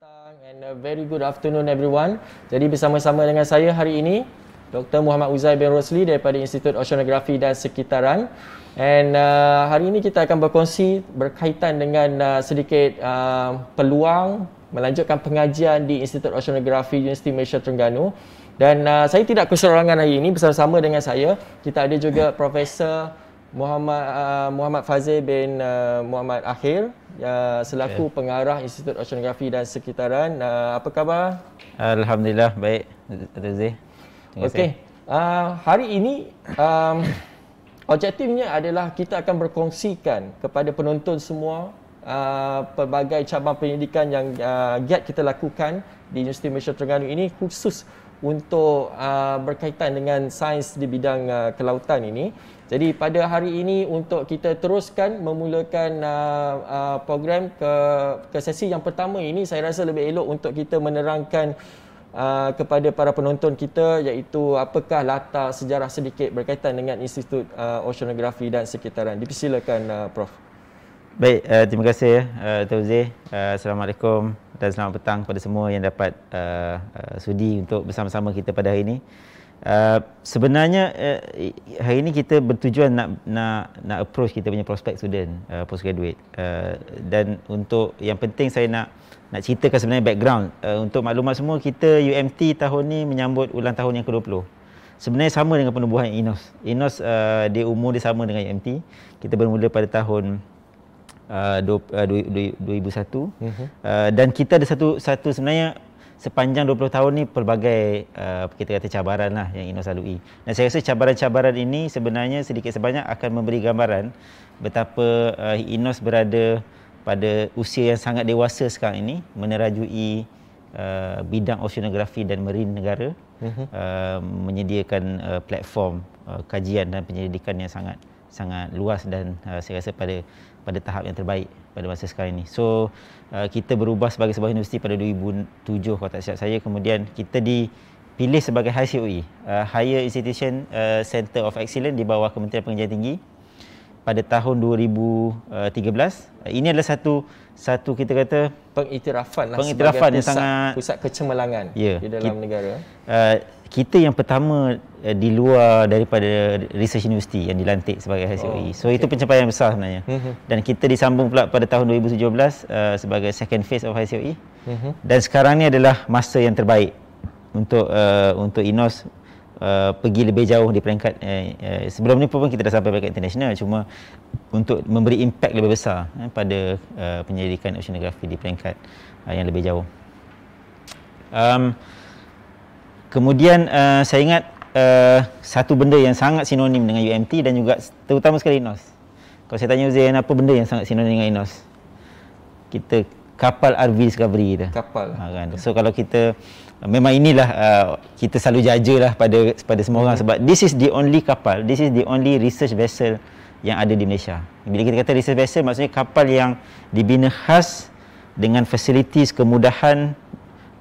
petang and a very good afternoon everyone. Jadi bersama-sama dengan saya hari ini Dr. Muhammad Uzair bin Rosli daripada Institut Oceanografi dan Sekitaran. And hari ini kita akan berkongsi berkaitan dengan sedikit peluang melanjutkan pengajian di Institut Oceanografi Universiti Malaysia Terengganu. Dan saya tidak keseorangan hari ini, bersama-sama dengan saya kita ada juga Profesor Muhammad Fazil bin Muhammad Akhir selaku pengarah Institut Oceanografi dan Sekitaran. Apa khabar? Alhamdulillah baik, Dr. Zee. Okey. Hari ini objektifnya adalah kita akan berkongsikan kepada penonton semua pelbagai cabang pendidikan yang giat kita lakukan di Universiti Malaysia Terengganu ini, khusus untuk berkaitan dengan sains di bidang kelautan ini. Jadi pada hari ini untuk kita teruskan memulakan program ke sesi yang pertama ini, saya rasa lebih elok untuk kita menerangkan kepada para penonton kita, iaitu apakah latar sejarah sedikit berkaitan dengan Institut Oceanografi dan Sekitaran. Dipersilakan Prof. Baik, terima kasih Dr. Zee. Assalamualaikum dan selamat petang kepada semua yang dapat sudi untuk bersama-sama kita pada hari ini. Sebenarnya hari ini kita bertujuan nak approach kita punya prospek student postgraduate, dan untuk yang penting saya nak ceritakan sebenarnya background untuk maklumat semua. Kita UMT tahun ni menyambut ulang tahun yang ke-20. Sebenarnya sama dengan penubuhan INOS. INOS dia umur dia sama dengan UMT. Kita bermula pada tahun 2001 dan kita ada satu sebenarnya sepanjang 20 tahun ni pelbagai kita kata cabaran lah yang INOS lalui. Dan saya rasa cabaran-cabaran ini sebenarnya sedikit sebanyak akan memberi gambaran betapa INOS berada pada usia yang sangat dewasa sekarang ini, menerajui bidang oceanografi dan marine negara, menyediakan platform kajian dan penyelidikan yang sangat luas dan saya rasa pada tahap yang terbaik pada masa sekarang ini. So kita berubah sebagai sebuah universiti pada 2007 kalau tak silap saya. Kemudian kita dipilih sebagai HICOE, Higher Institution Center of Excellence di bawah Kementerian Pengajian Tinggi pada tahun 2013. Ini adalah satu kita kata pengiktirafan yang sangat pusat kecemerlangan di dalam negara. Kita yang pertama di luar daripada research university yang dilantik sebagai HICOE. So itu pencapaian besar sebenarnya. Dan kita disambung pula pada tahun 2017 sebagai second phase of HICOE. Dan sekarang ni adalah masa yang terbaik untuk INOS pergi lebih jauh di peringkat sebelum ni pun kita dah sampai peringkat international, cuma untuk memberi impact lebih besar pada penyelidikan oceanografi di peringkat yang lebih jauh. Kemudian saya ingat satu benda yang sangat sinonim dengan UMT dan juga terutama sekali INOS. Kalau saya tanya Uzair, apa benda yang sangat sinonim dengan INOS? Kita kapal RV Discovery kita. Kapal. Kan? So kalau kita memang inilah kita selalu jajalah pada semua orang, sebab this is the only kapal, this is the only research vessel yang ada di Malaysia. Bila kita kata research vessel, maksudnya kapal yang dibina khas dengan facilities, kemudahan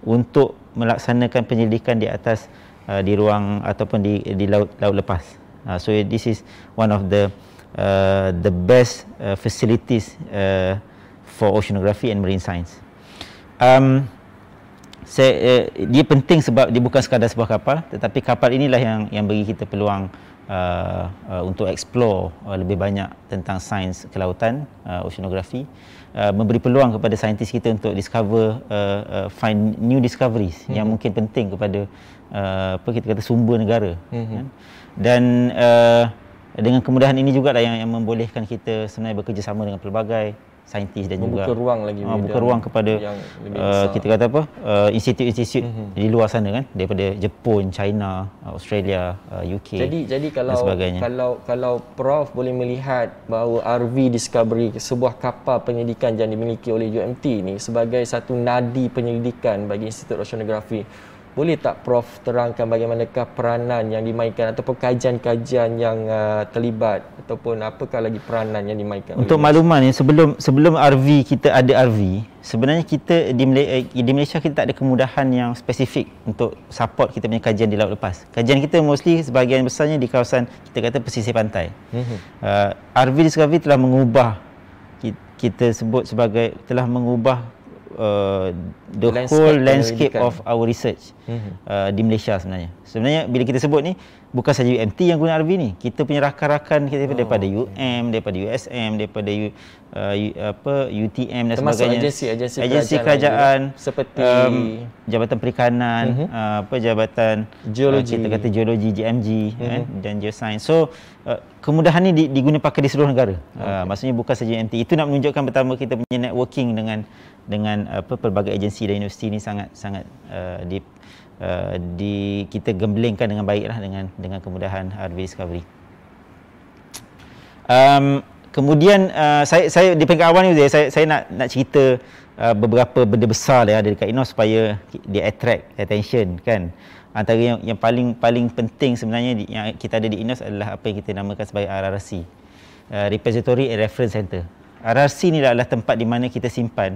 untuk melaksanakan penyelidikan di atas di ruang ataupun di laut lepas. So this is one of the best facilities for oceanography and marine science. Dia penting sebab dia bukan sekadar sebuah kapal, tetapi kapal inilah yang bagi kita peluang untuk explore lebih banyak tentang sains kelautan, oceanografi, memberi peluang kepada saintis kita untuk discover, find new discoveries yang mungkin penting kepada apa kita kata sumber negara. Kan? Dan dengan kemudahan ini juga lah yang membolehkan kita sebenarnya bekerjasama dengan pelbagai saintis dan juga buka ruang kepada kita kata apa institut-institut di luar sana, kan, daripada Jepun, China, Australia, UK. Jadi kalau Prof boleh melihat bahawa RV Discovery, sebuah kapal penyelidikan yang dimiliki oleh UMT ini sebagai satu nadi penyelidikan bagi Institut Oceanografi, boleh tak Prof terangkan bagaimanakah peranan yang dimainkan ataupun kajian-kajian yang terlibat ataupun apakah lagi peranan yang dimainkan? Untuk makluman ni, sebelum RV kita ada RV, sebenarnya kita di Malaysia kita tak ada kemudahan yang spesifik untuk support kita punya kajian di laut lepas. Kajian kita mostly sebahagian besarnya di kawasan kita kata pesisir pantai. RV Discovery telah mengubah, kita sebut sebagai telah mengubah the whole landscape of our research di Malaysia sebenarnya. Sebenarnya bila kita sebut ni bukan saja UMT yang guna RV ni, kita punya rakan-rakan kita daripada UM, daripada USM, daripada UTM dan termasuk sebagainya. agensi kerajaan seperti Jabatan Perikanan, Jabatan Geologi, kita kata Geologi, GMG dan Geoscience. So kemudahan ni diguna pakai di seluruh negara. Maksudnya bukan saja UMT. Itu nak menunjukkan pertama kita punya networking dengan pelbagai agensi dan universiti ni sangat kita gemblengkan dengan baiklah dengan kemudahan RV Discovery. Kemudian saya di peringkat awal ni saya nak cerita beberapa benda besar yang ada dekat INOS supaya dia attract attention kan. Antara yang paling penting sebenarnya yang kita ada di INOS adalah apa yang kita namakan sebagai RRC, Repository and Reference Center. RRC ni adalah tempat di mana kita simpan,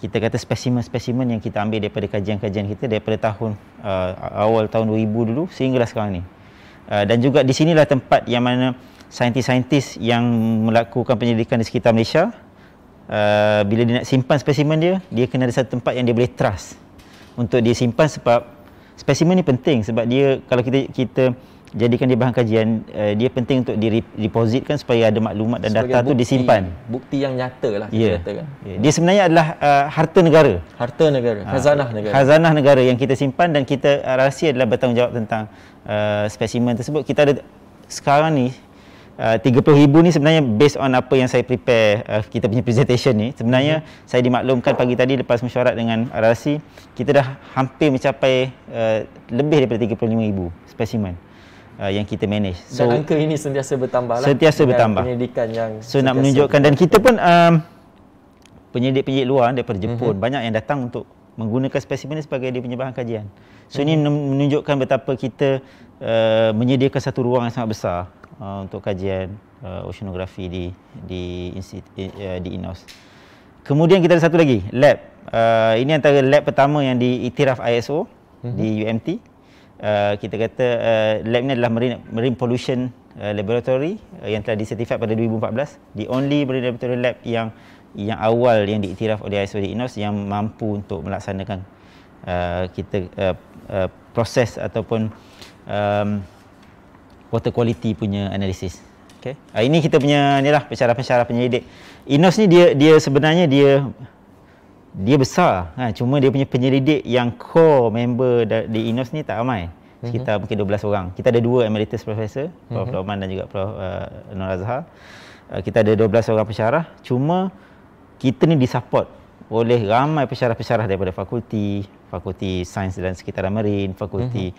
kita kata spesimen-spesimen yang kita ambil daripada kajian-kajian kita daripada awal tahun 2000 dulu sehinggalah sekarang ni. Dan juga di sinilah tempat yang mana saintis-saintis yang melakukan penyelidikan di sekitar Malaysia, bila dia nak simpan spesimen dia kena ada satu tempat yang dia boleh trust untuk dia simpan, sebab spesimen ni penting sebab dia kalau kita jadikan dia bahan kajian, dia penting untuk direpositkan supaya ada maklumat dan data tu disimpan. Bukti yang nyata lah kita katakan. Dia sebenarnya adalah harta negara. Khazanah negara yang kita simpan, dan kita rahsia adalah bertanggungjawab tentang spesimen tersebut. Kita ada sekarang ni 30,000 ni sebenarnya based on apa yang saya prepare kita punya presentation ni. Sebenarnya saya dimaklumkan pagi tadi lepas mesyuarat dengan RRC, kita dah hampir mencapai lebih daripada 35,000 spesimen yang kita manage. So, dan angka ini sentiasa bertambah lah. Sentiasa bertambah. Penyelidikan yang nak menunjukkan, dan kita pun penyelidik-penyelidik luar daripada Jepun banyak yang datang untuk menggunakan spesimen ini sebagai dia punya bahan kajian. So ini menunjukkan betapa kita menyediakan satu ruang yang sangat besar untuk kajian oceanografi di INOS. Kemudian kita ada satu lagi, lab. Ini antara lab pertama yang diiktiraf ISO di UMT. Kita kata lab ni adalah Marine Pollution Laboratory yang telah disertifikat pada 2014. The only marine laboratory lab yang awal yang diiktiraf oleh ISO di INOS yang mampu untuk melaksanakan proses ataupun water quality punya analisis. Okay. Ini kita punya ni lah pensyarah-pensyarah penyelidik. INOS ni dia sebenarnya dia besar, cuma dia punya penyelidik yang core member di INOS ni tak ramai, sekitar mungkin 12 orang. Kita ada 2 emeritus professor, Prof. Rahman dan juga Prof. Nur Azhar. Kita ada 12 orang pensyarah, cuma kita ni disupport oleh ramai pensyarah-pensyarah daripada fakulti sains dan sekitaran marin, fakulti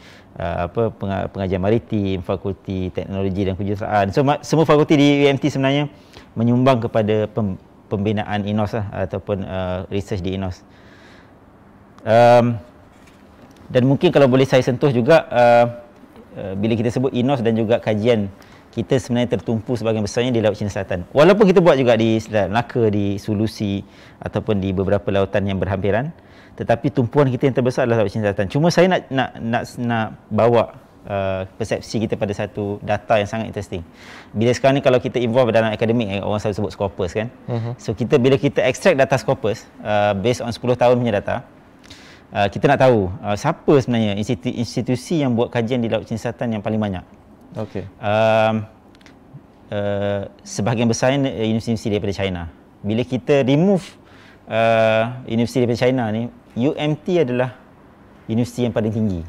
pengajian maritim, fakulti teknologi dan kejuruteraan. So semua fakulti di UMT sebenarnya menyumbang kepada pembinaan INOS ataupun research di INOS. Dan mungkin kalau boleh saya sentuh juga, bila kita sebut INOS dan juga kajian, kita sebenarnya tertumpu sebahagian besarnya di Laut Cina Selatan. Walaupun kita buat juga di Melaka, di Sulusi ataupun di beberapa lautan yang berhampiran, tetapi tumpuan kita yang terbesar adalah Laut Cina Selatan. Cuma saya nak bawa persepsi kita pada satu data yang sangat interesting. Bila sekarang ni kalau kita involve dalam akademik, orang selalu sebut Scopus kan. So bila kita extract data Scopus based on 10 tahun punya data, kita nak tahu siapa sebenarnya institusi yang buat kajian di Laut Cina Selatan yang paling banyak. Okey. Sebahagian besarnya universiti daripada China. Bila kita remove universiti daripada China ni, UMT adalah universiti yang paling tinggi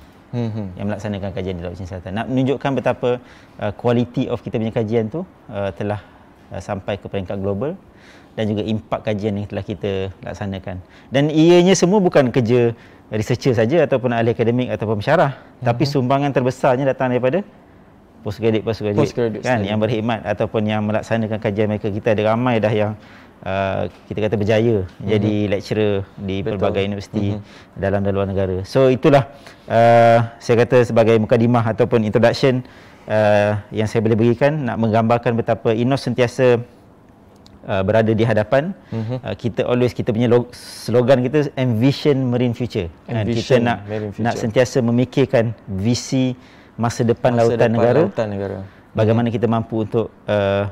yang melaksanakan kajian di Laut Cina Selatan. Nak menunjukkan betapa quality of kita punya kajian tu telah sampai ke peringkat global, dan juga impak kajian yang telah kita laksanakan. Dan ianya semua bukan kerja researcher saja ataupun ahli akademik ataupun pensyarah, tapi sumbangan terbesarnya datang daripada postgraduate kan, yang berkhidmat ataupun yang melaksanakan kajian mereka. Kita ada ramai dah yang kita kata berjaya jadi lecturer di pelbagai universiti dalam dan luar negara. So itulah saya kata sebagai mukadimah ataupun introduction yang saya boleh berikan, nak menggambarkan betapa INOS sentiasa berada di hadapan. Kita punya slogan kita Envision Marine Future. Kita nak sentiasa memikirkan visi masa depan lautan negara. bagaimana kita mampu untuk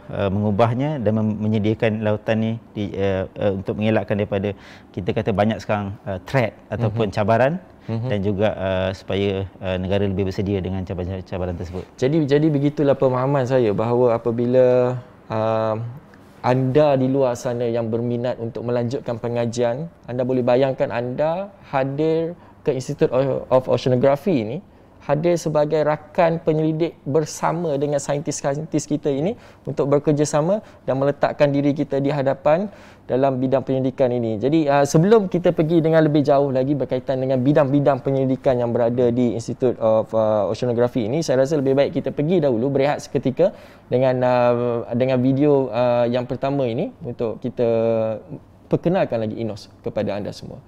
mengubahnya dan menyediakan lautan ni untuk mengelakkan daripada kita kata banyak sekarang threat ataupun cabaran, dan juga supaya negara lebih bersedia dengan cabaran tersebut. Jadi begitulah pemahaman saya bahawa apabila anda di luar sana yang berminat untuk melanjutkan pengajian, anda boleh bayangkan anda hadir ke Institute of Oceanography ini, hadir sebagai rakan penyelidik bersama dengan saintis-saintis kita ini untuk bekerjasama dan meletakkan diri kita di hadapan dalam bidang penyelidikan ini. Jadi sebelum kita pergi dengan lebih jauh lagi berkaitan dengan bidang-bidang penyelidikan yang berada di Institute of Oceanography ini, saya rasa lebih baik kita pergi dahulu, berehat seketika dengan video yang pertama ini untuk kita perkenalkan lagi INOS kepada anda semua.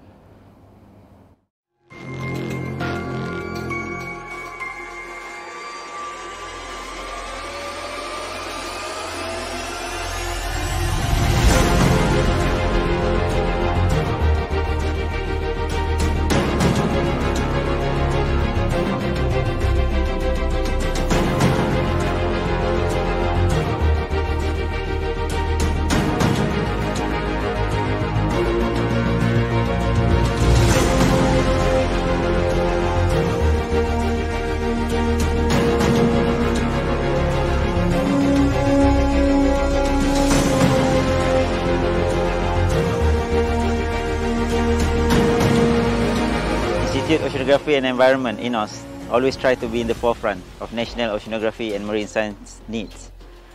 Institute Oceanography and Environment, INOS, always try to be in the forefront of national oceanography and marine science needs.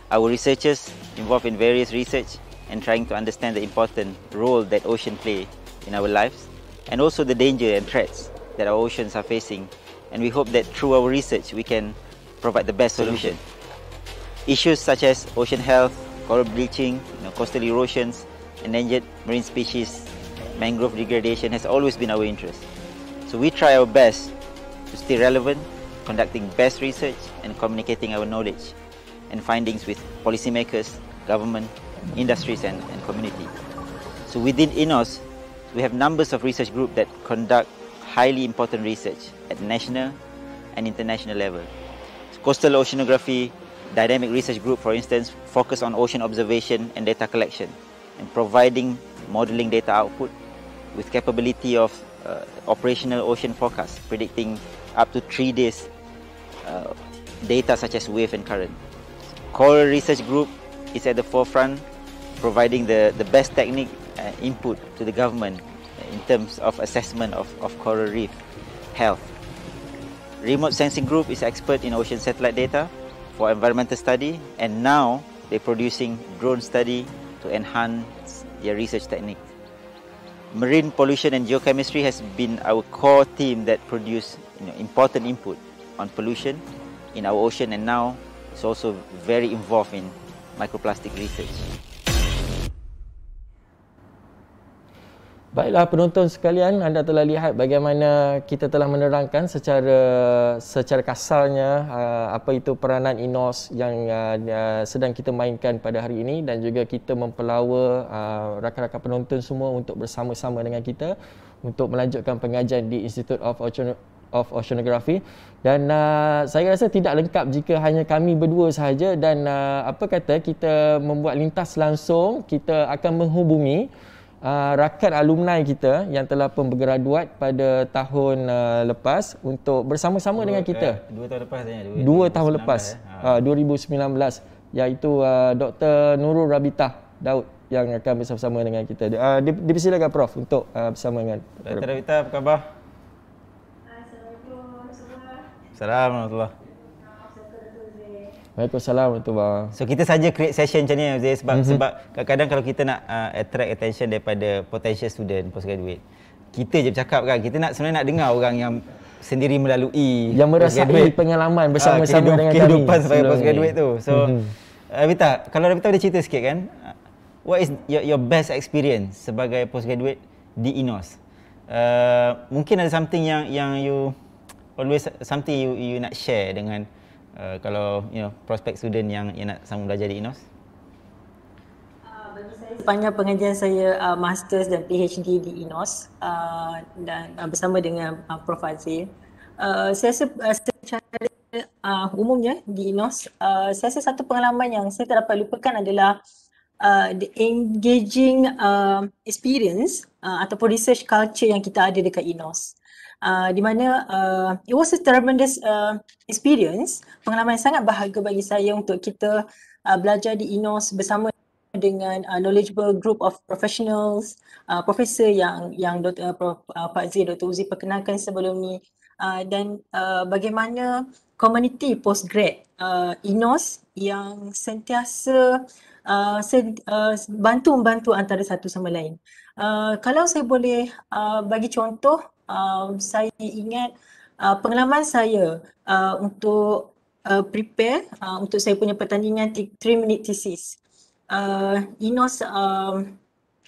Our researchers involved in various research and trying to understand the important role that ocean play in our lives, and also the danger and threats that our oceans are facing. And we hope that through our research we can provide the best solution. Issues such as ocean health, coral bleaching, coastal erosions, endangered marine species, mangrove degradation has always been our interest. So we try our best to stay relevant, conducting best research and communicating our knowledge and findings with policymakers, government, industries and community. So within INOS, we have numbers of research groups that conduct highly important research at national and international level. So Coastal Oceanography Dynamic Research Group, for instance, focus on ocean observation and data collection and providing modeling data output with capability of operational ocean forecast, predicting up to 3 days data such as wave and current. Coral Research Group is at the forefront, providing the best technique input to the government in terms of assessment of coral reef health. Remote Sensing Group is expert in ocean satellite data for environmental study, and now they're producing drone study to enhance their research technique. Marine pollution and geochemistry has been our core team that produced important input on pollution in our ocean, and now it's also very involved in microplastic research. Baiklah penonton sekalian, anda telah lihat bagaimana kita telah menerangkan secara kasarnya apa itu peranan INOS yang sedang kita mainkan pada hari ini, dan juga kita mempelawa rakan-rakan penonton semua untuk bersama-sama dengan kita untuk melanjutkan pengajian di Institute of Oceanography. Dan saya rasa tidak lengkap jika hanya kami berdua sahaja, dan kita membuat lintas langsung, kita akan menghubungi rakan alumni kita yang telah pun bergraduat pada tahun lepas untuk bersama-sama dengan kita. 2 tahun lepas tanya. 2 tahun lepas, 2019, iaitu Dr. Nurul Rabitah Daud yang akan bersama-sama dengan kita. Dipersilakan Prof untuk bersama dengan Dr. Rabitah, apa khabar? Assalamualaikum semua. Assalamualaikum. Waalaikumsalam warahmatullahi. So kita saja create session macam ni Zee, sebab kadang-kadang kalau kita nak attract attention daripada potential student postgraduate, kita je bercakap kan, kita sebenarnya nak dengar orang yang sendiri melalui yang merasai pengalaman bersama-sama dengan kehidupan kami sebagai postgraduate tu. So Rabitah, kalau Rabitah boleh cerita sikit kan, what is your best experience sebagai postgraduate di INOS? Mungkin ada something yang you always something you nak share dengan kalau prospek student yang nak sambung belajar di INOS? Bagi saya, sepanjang pengajian saya Masters dan PhD di INOS dan bersama dengan Prof. Azir, saya rasa secara umumnya di INOS, saya rasa satu pengalaman yang saya tak dapat lupakan adalah the engaging experience ataupun research culture yang kita ada dekat INOS. Di mana it was a tremendous experience, pengalaman yang sangat berharga bagi saya untuk kita belajar di INOS bersama dengan knowledgeable group of professionals, profesor yang Prof. Pak Zee, Dr. Uzi perkenalkan sebelum ni, dan bagaimana community postgrad INOS yang sentiasa bantu-membantu antara satu sama lain. Kalau saya boleh bagi contoh, saya ingat pengalaman saya untuk prepare untuk saya punya pertandingan 3-minute thesis. INOS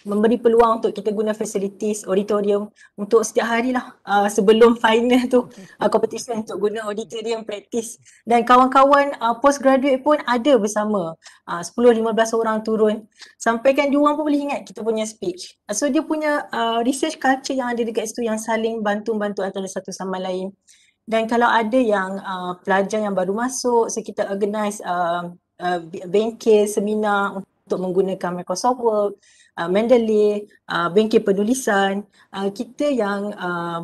memberi peluang untuk kita guna facilities auditorium untuk setiap hari lah sebelum final tu competition untuk guna auditorium practice, dan kawan-kawan postgraduate pun ada bersama 10-15 orang turun sampai kan diorang pun boleh ingat kita punya speech. So dia punya research culture yang ada dekat situ yang saling bantu-bantu antara satu sama lain. Dan kalau ada yang pelajar yang baru masuk, so kita organize bengkel seminar untuk menggunakan Microsoft Word, Mendeley, bengkel penulisan. Kita yang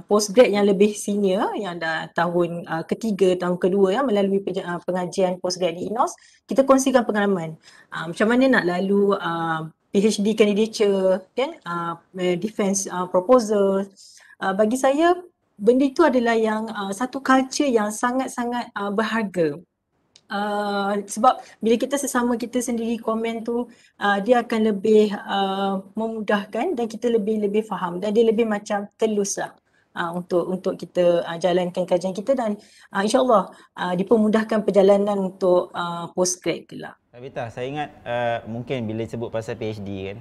postgrad yang lebih senior, yang dah tahun ketiga, tahun kedua melalui pengajian postgrad di INOS, kita kongsikan pengalaman. Macam mana nak lalu PhD candidature, kan, defense proposal. Bagi saya, benda itu adalah yang satu culture yang sangat-sangat berharga. Sebab bila kita sesama kita sendiri komen tu, dia akan lebih memudahkan dan kita lebih faham, dan dia lebih macam telus lah untuk kita jalankan kajian kita, dan insyaAllah dipermudahkan perjalanan untuk postgrad kelak. Rabita, saya ingat mungkin bila sebut pasal PhD kan,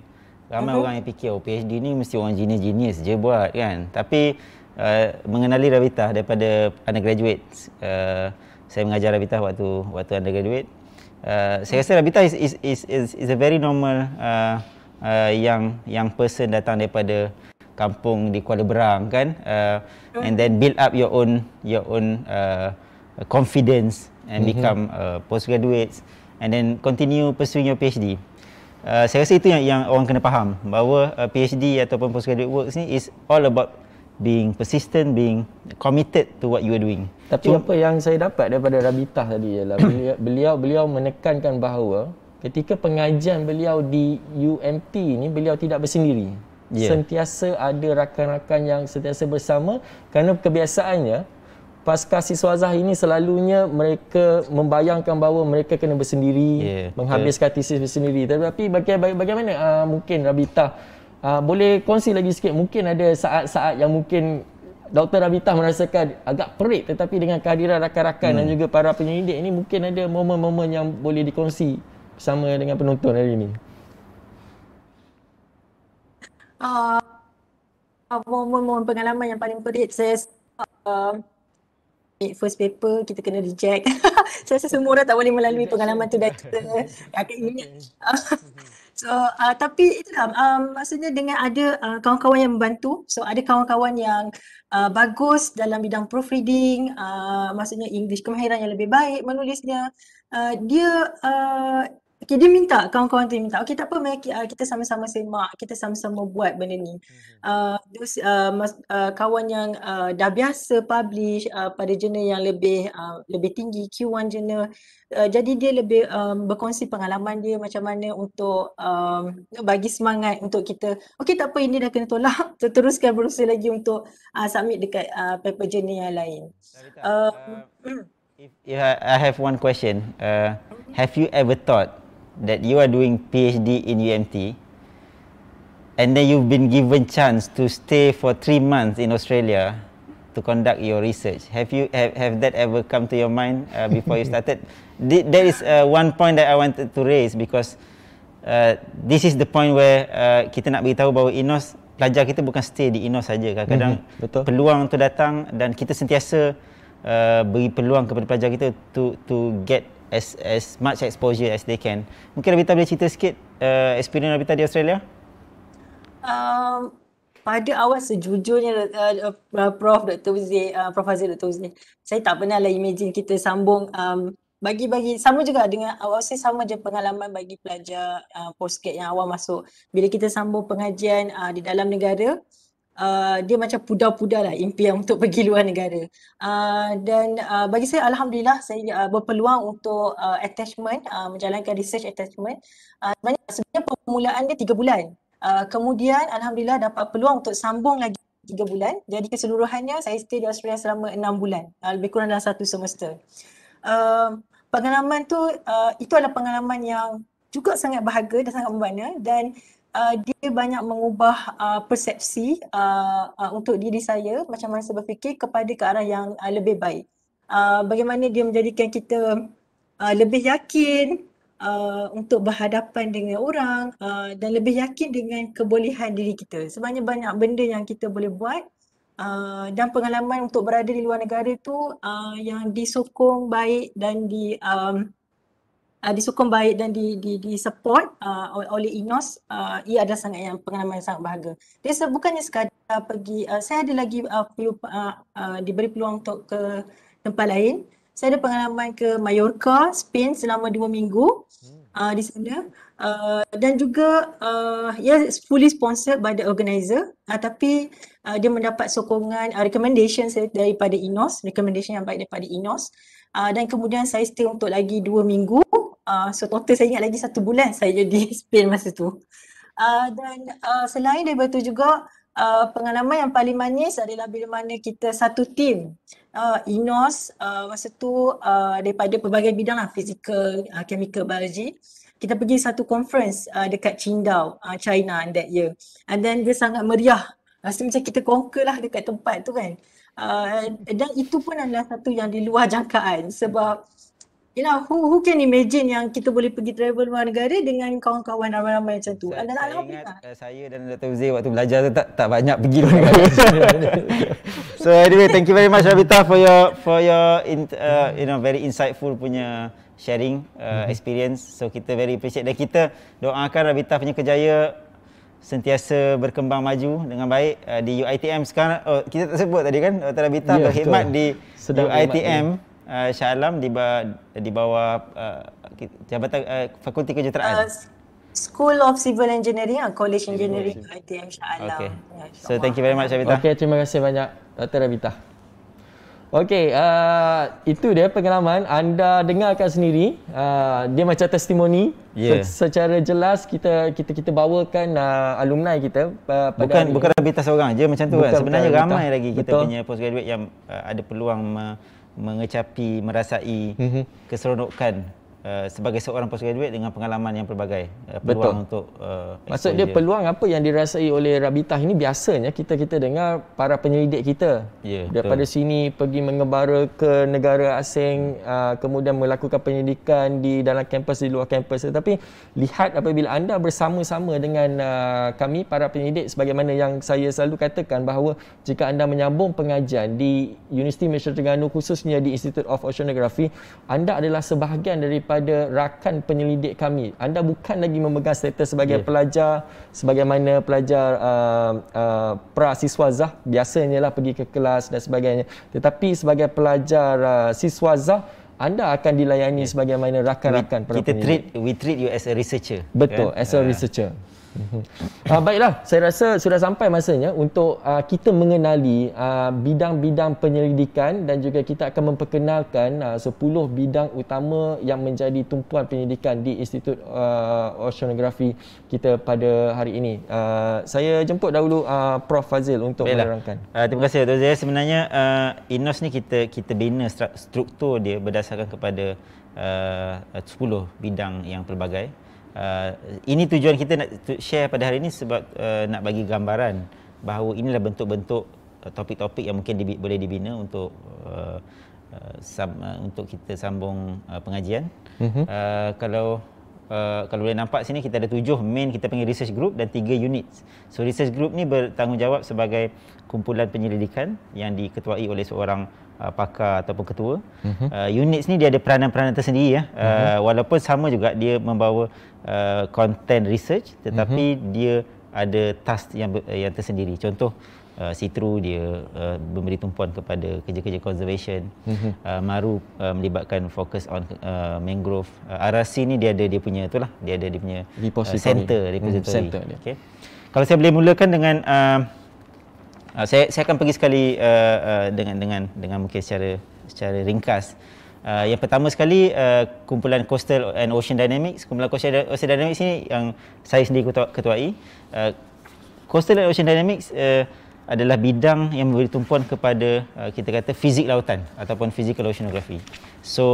ramai orang yang fikir PhD ni mesti orang genius je buat kan. Tapi mengenali Rabita daripada undergraduate, saya mengajar Rabita waktu undergraduate. Saya rasa Rabita is a very normal young person datang daripada kampung di Kuala Berang kan, and then build up your own confidence and become postgraduates and then continue pursuing your PhD. Saya rasa itu yang orang kena faham, bahawa PhD ataupun postgraduate works ni is all about being persistent, being committed to what you are doing. Tapi apa yang saya dapat daripada Rabita tadi ialah beliau menekankan bahawa ketika pengajian beliau di UMT ni, beliau tidak bersendiri. Sentiasa ada rakan-rakan yang sentiasa bersama, kerana kebiasaannya pasca siswazah ini selalunya mereka membayangkan bahawa mereka kena bersendiri, menghabiskan tesis bersendiri. Tetapi bagaimana mungkin Rabita boleh kongsi lagi sikit, mungkin ada saat-saat yang mungkin Dr. Rabita merasakan agak perit, tetapi dengan kehadiran rakan-rakan dan juga para penyelidik ini, mungkin ada momen-momen yang boleh dikongsi bersama dengan penonton hari ini. Momen-momen pengalaman yang paling perit, saya first paper kita kena reject. Saya rasa semua orang tak boleh melalui pengalaman tu dan kita akan ingat. So, tapi itulah, maksudnya dengan ada kawan-kawan yang membantu. So, ada kawan-kawan yang bagus dalam bidang proofreading, maksudnya English kemahiran yang lebih baik menulisnya. Dia minta, kawan-kawan tu minta, okey tak apa, mari kita sama-sama semak, kita sama-sama buat benda ni. Terus kawan yang dah biasa publish pada jurnal yang lebih tinggi, Q1 jurnal, jadi dia lebih berkongsi pengalaman dia macam mana untuk bagi semangat untuk kita, okey tak apa, ini dah kena tolak, teruskan berusaha lagi untuk submit dekat paper jurnal yang lain. If I have one question, have you ever thought that you are doing PhD in UMT and then you've been given chance to stay for 3 months in Australia to conduct your research? Have that ever come to your mind before you started? There is one point that I wanted to raise, because this is the point where kita nak beritahu bahawa INOS, pelajar kita bukan stay di INOS saja. Kadang-kadang peluang tu datang dan kita sentiasa beri peluang kepada pelajar kita to get as much exposure as they can. Mungkin Rabita boleh cerita sikit experience Rabita di Australia? pada awal sejujurnya Prof. Dr. Uzi, Prof. Fazil, Dr. Uzi, saya tak pernah lah imagine kita sambung bagi sama juga dengan awal, saya sama je pengalaman bagi pelajar postgrad yang awal masuk. Bila kita sambung pengajian di dalam negara, dia macam pudar-pudar lah impian untuk pergi luar negara. Dan bagi saya Alhamdulillah saya berpeluang untuk attachment, menjalankan research attachment. Sebenarnya permulaan dia 3 bulan. Kemudian Alhamdulillah dapat peluang untuk sambung lagi 3 bulan. Jadi keseluruhannya saya stay di Australia selama 6 bulan. Lebih kurang dalam 1 semester. Pengalaman tu, itu adalah pengalaman yang juga sangat berharga dan sangat membina, dan dia banyak mengubah persepsi untuk diri saya, macam mana saya berfikir kepada ke arah yang lebih baik. Bagaimana dia menjadikan kita lebih yakin untuk berhadapan dengan orang dan lebih yakin dengan kebolehan diri kita. Sebenarnya banyak benda yang kita boleh buat dan pengalaman untuk berada di luar negara tu yang disokong baik dan di support oleh INOS, ia adalah pengalaman yang sangat berharga. Dia bukannya sekadar pergi, saya ada lagi diberi peluang untuk ke tempat lain. Saya ada pengalaman ke Mallorca, Spain selama 2 minggu di sana. Dan juga ia fully sponsored by the organizer, tapi dia mendapat sokongan, recommendation daripada INOS, recommendation yang baik daripada INOS. Dan kemudian saya stay untuk lagi 2 minggu. So total saya ingat lagi 1 bulan saya jadi Spain masa tu. Dan selain daripada itu juga pengalaman yang paling manis adalah bila mana kita satu tim, INOS masa tu daripada pelbagai bidang lah, physical, chemical, biology. Kita pergi satu conference dekat Qingdao, China that year. And then dia sangat meriah. Rasa macam kita conquer lah dekat tempat tu kan. Dan itu pun adalah satu yang di luar jangkaan, sebab who can imagine yang kita boleh pergi travel luar negara dengan kawan-kawan ramai-ramai macam tu. Dan Alhamdulillah. Saya dan Dr. Uzi waktu belajar tu tak banyak pergi luar negara. So anyway, thank you very much Rabita for your very insightful punya sharing experience. So kita very appreciate, dan kita doakan Rabita punya kerjaya sentiasa berkembang maju dengan baik di UiTM sekarang. Kita tak sebut tadi kan, Dr. Rabita berkhidmat di UiTM Shah Alam di bawah Jabatan Fakulti Kejuruteraan. School of Civil Engineering, College Engineering UiTM Shah Alam. Okay. So thank you very much Rabita. Okay, terima kasih banyak Dr. Rabita. Okey, itu dia pengalaman. Anda dengarkan sendiri, dia macam testimoni. Secara jelas kita bawakan alumni kita bukan Rabita seorang je macam tu kan. Sebenarnya ramai lagi kita punya postgraduate yang ada peluang mengecapi, merasai keseronokan sebagai seorang postgraduate dengan pengalaman yang pelbagai. Peluang untuk maksud dia peluang apa yang dirasai oleh Rabita ini, biasanya kita dengar para penyelidik kita daripada sini pergi mengembara ke negara asing, kemudian melakukan penyelidikan di dalam kampus, di luar kampus. Tetapi lihat apabila anda bersama-sama dengan kami para penyelidik, sebagaimana yang saya selalu katakan bahawa jika anda menyambung pengajian di Universiti Malaysia Terengganu, khususnya di Institute of Oceanography, anda adalah sebahagian daripada rakan penyelidik kami. Anda bukan lagi memegang status sebagai pelajar, sebagaimana pelajar pra-siswazah biasanya lah pergi ke kelas dan sebagainya. Tetapi sebagai pelajar siswazah, anda akan dilayani sebagaimana rakan-rakan para penyelidik. We treat you as a researcher. Betul, as a researcher. Baiklah, saya rasa sudah sampai masanya untuk kita mengenali bidang-bidang penyelidikan, dan juga kita akan memperkenalkan 10 bidang utama yang menjadi tumpuan penyelidikan di Institut Oceanography kita pada hari ini. Saya jemput dahulu Prof. Fazil untuk menerangkan. Terima kasih Dr. Zia. Sebenarnya INOS ni kita bina struktur dia berdasarkan kepada 10 bidang yang pelbagai. Ini tujuan kita nak share pada hari ini sebab nak bagi gambaran bahawa inilah bentuk-bentuk topik-topik yang mungkin boleh dibina untuk kita sambung pengajian. Kalau boleh nampak sini kita ada 7 main, kita panggil research group, dan 3 unit. So research group ni bertanggungjawab sebagai kumpulan penyelidikan yang diketuai oleh seorang pakar ataupun ketua. Units ni dia ada peranan-peranan tersendiri walaupun sama juga dia membawa content research, tetapi dia ada task yang tersendiri. Contoh Sitru dia memberi tumpuan kepada kerja-kerja conservation. Maru melibatkan fokus on mangrove. RRC ni dia ada dia punya itulah, dia ada dia punya center repository. Okay. Kalau saya boleh mulakan dengan saya akan pergi sekali dengan mungkin secara ringkas. Yang pertama sekali kumpulan Coastal and Ocean Dynamics. Kumpulan Coastal and Ocean Dynamics ini yang saya sendiri ketuai. Coastal and Ocean Dynamics adalah bidang yang memberi tumpuan kepada kita kata fizik lautan ataupun physical oceanography. So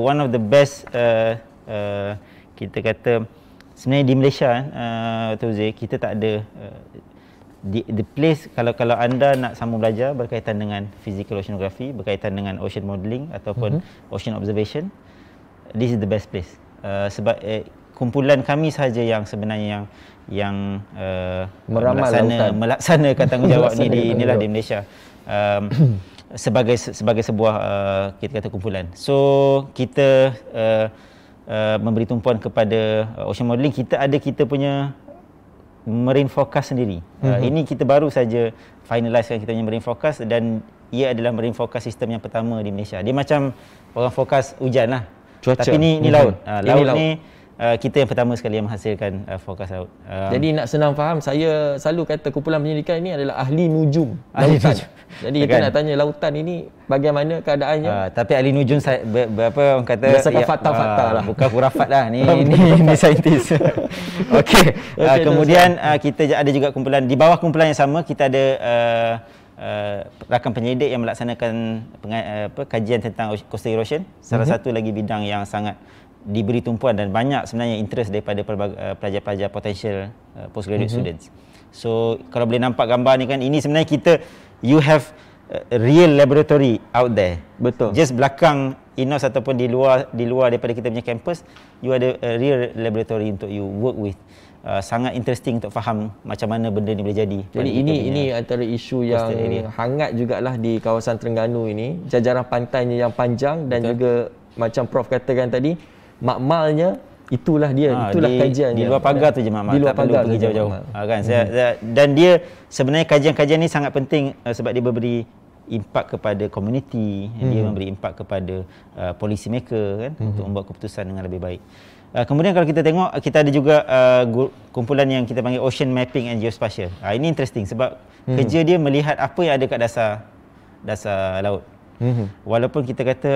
one of the best kita kata sebenarnya di Malaysia kita tak ada the place kalau anda nak sambung belajar berkaitan dengan physical oceanography, berkaitan dengan ocean modelling ataupun ocean observation, this is the best place. Sebab kumpulan kami sahaja yang sebenarnya yang melaksanakan tanggungjawab ni di Malaysia sebagai sebuah kita kata kumpulan. So kita memberi tumpuan kepada ocean modelling. Kita punya marine forecast sendiri. Ini kita baru saja finalisekan kita punya marine forecast dan ia adalah marine forecast system yang pertama di Malaysia. Dia macam orang forecast hujan lah. Cuaca. Tapi ni laut. Laut ni kita yang pertama sekali yang menghasilkan forecast laut. Jadi nak senang faham, saya selalu kata kumpulan penyelidikan ini adalah ahli nujum lautan. Jadi kita nak tanya lautan ini bagaimana keadaannya. Tapi ahli nujum berapa orang kata berdasarkan fakta-fakta lah. Bukan khurafat lah. Ni saintis. Okey. Kemudian kita ada juga kumpulan, di bawah kumpulan yang sama kita ada rakan penyelidik yang melaksanakan kajian tentang coastal erosion. Salah satu lagi bidang yang sangat diberi tumpuan dan banyak sebenarnya interest daripada pelajar-pelajar potential postgraduate students. So kalau boleh nampak gambar ni kan, ini sebenarnya you have a real laboratory out there. Betul. Just belakang INOS ataupun di luar daripada kita punya campus, you ada a real laboratory untuk you work with. Sangat interesting untuk faham macam mana benda ni boleh jadi. Jadi ini antara isu yang hangat jugalah di kawasan Terengganu ini. Jajaran pantainya yang panjang dan juga macam Prof katakan tadi, makmalnya itulah kajiannya. Di luar pagar tu je makmal, tak perlu pergi jauh-jauh. Kan dan dia sebenarnya kajian-kajian ni sangat penting sebab dia memberi impak kepada komuniti, dia memberi impak kepada policy maker kan untuk membuat keputusan dengan lebih baik. Kemudian kalau kita tengok, kita ada juga kumpulan yang kita panggil Ocean Mapping and Geospatial. Ini interesting sebab kerja dia melihat apa yang ada kat dasar laut. Walaupun kita kata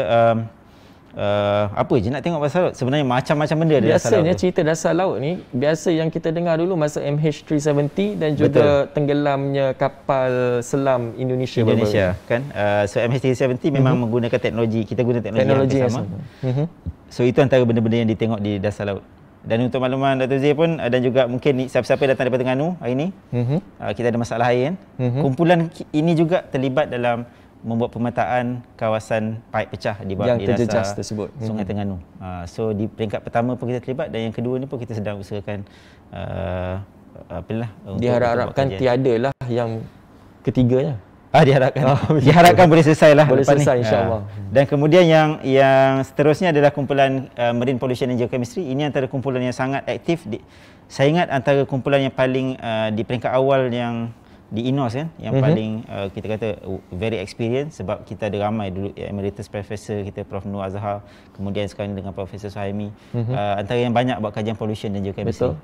apa je nak tengok pasal laut, sebenarnya macam-macam benda ada dasar laut. Biasanya cerita dasar laut ni biasa yang kita dengar dulu masa MH370 dan juga tenggelamnya kapal selam Indonesia kan. So MH370 memang menggunakan teknologi, kita guna teknologi yang sama. So itu antara benda-benda yang ditengok di dasar laut. Dan untuk makluman Dr. Zee pun dan juga mungkin siapa-siapa datang daripada Terengganu hari ini, kita ada masalah air kan. Kumpulan ini juga terlibat dalam membuat pemetaan kawasan paip pecah di dasar tersebut. Sungai Terengganu. So di peringkat pertama pun kita terlibat dan yang kedua ni pun kita sedang usahakan diharapkan tiadalah yang ketiganya. Diharapkan boleh selesai lah. Boleh selesai insya-Allah. Dan kemudian yang seterusnya adalah kumpulan Marine Pollution and Geochemistry. Ini antara kumpulan yang sangat aktif. Saya ingat antara kumpulan yang paling di peringkat awal yang di INOS kan, yang paling kita kata very experienced sebab kita ada ramai dulu emeritus professor kita Prof Nur Azhar, kemudian sekarang dengan Profesor Suhaimi, antara yang banyak buat kajian pollution dan geochemistry.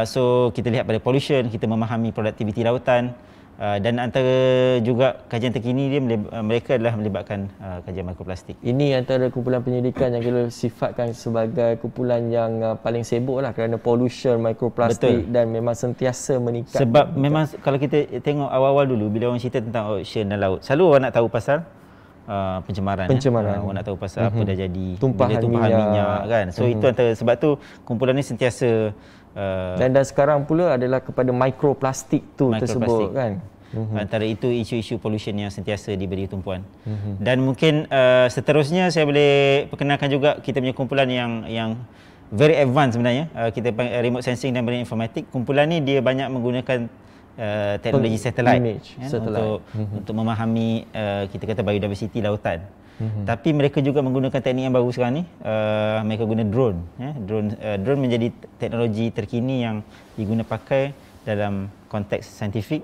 So kita lihat pada pollution, kita memahami produktiviti lautan, dan antara juga kajian terkini dia mereka adalah melibatkan kajian mikroplastik. Ini antara kumpulan penyelidikan yang kita sifatkan sebagai kumpulan yang paling sibuk lah kerana pollution, mikroplastik dan memang sentiasa meningkat. Sebab memang kalau kita tengok awal-awal dulu bila orang cerita tentang ocean dan laut, selalu orang nak tahu pasal pencemaran. Orang nak tahu pasal apa dah jadi, tumpahan minyak kan. So itu antara sebab tu kumpulan ni sentiasa dan sekarang pula adalah kepada mikroplastik tersebut kan. Antara itu isu-isu pollution yang sentiasa diberi tumpuan. Dan mungkin seterusnya saya boleh perkenalkan juga kita punya kumpulan yang very advanced sebenarnya. Kita panggil remote sensing dan marine informatik. Kumpulan ni dia banyak menggunakan teknologi satellite untuk memahami kita kata biodiversity lautan. Tapi mereka juga menggunakan teknik yang baru sekarang ni. Mereka guna drone. Drone menjadi teknologi terkini yang diguna pakai dalam konteks saintifik,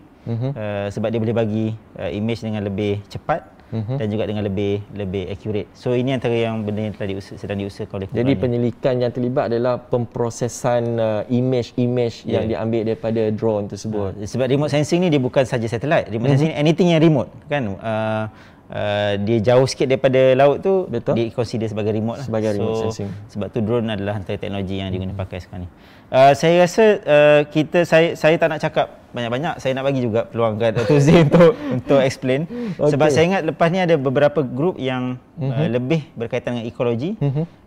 sebab dia boleh bagi image dengan lebih cepat dan juga dengan lebih accurate. So ini antara yang benda yang sedang diusahakan oleh Jadi penyelidikan yang terlibat adalah pemprosesan image yang diambil daripada drone tersebut. Sebab remote sensing ni dia bukan saja satellite. Remote sensing ni anything yang remote kan. Dia jauh sikit daripada laut tu, betul, dia consider sebagai remote lah. Sebagai remote sensing. Sebab tu drone adalah antara teknologi yang diguna pakai sekarang ni. Saya rasa saya tak nak cakap banyak-banyak. Saya nak bagi juga peluang kat Dr. Zee untuk explain. Sebab saya ingat lepas ni ada beberapa grup yang lebih berkaitan dengan ekologi,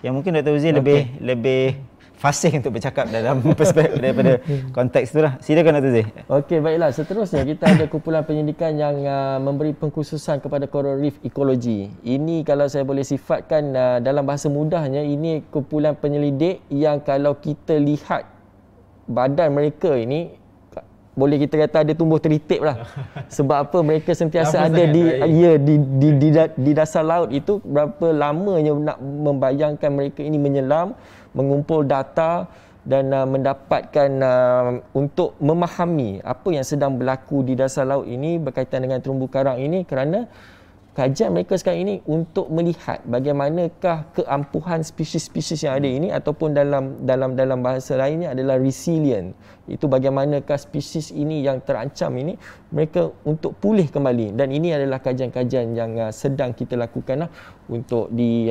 yang mungkin Dr. Zee lebih fasih untuk bercakap dalam perspektif daripada konteks tu lah. Silakan Dr. Zee. Okey, baiklah. Seterusnya kita ada kumpulan penyidikan yang memberi pengkhususan kepada coral reef ekologi. Ini kalau saya boleh sifatkan dalam bahasa mudahnya, ini kumpulan penyelidik yang kalau kita lihat badan mereka ini, boleh kita kata ada tumbuh teritip lah. Sebab apa? Mereka sentiasa ada di dasar laut itu. Berapa lamanya nak membayangkan mereka ini menyelam, mengumpul data dan mendapatkan untuk memahami apa yang sedang berlaku di dasar laut ini berkaitan dengan terumbu karang ini, kerana kajian mereka sekarang ini untuk melihat bagaimanakah keampuhan spesies-spesies yang ada ini, ataupun dalam bahasa lainnya adalah resilient. Itu bagaimanakah spesies ini yang terancam ini mereka untuk pulih kembali, dan ini adalah kajian-kajian yang sedang kita lakukan untuk di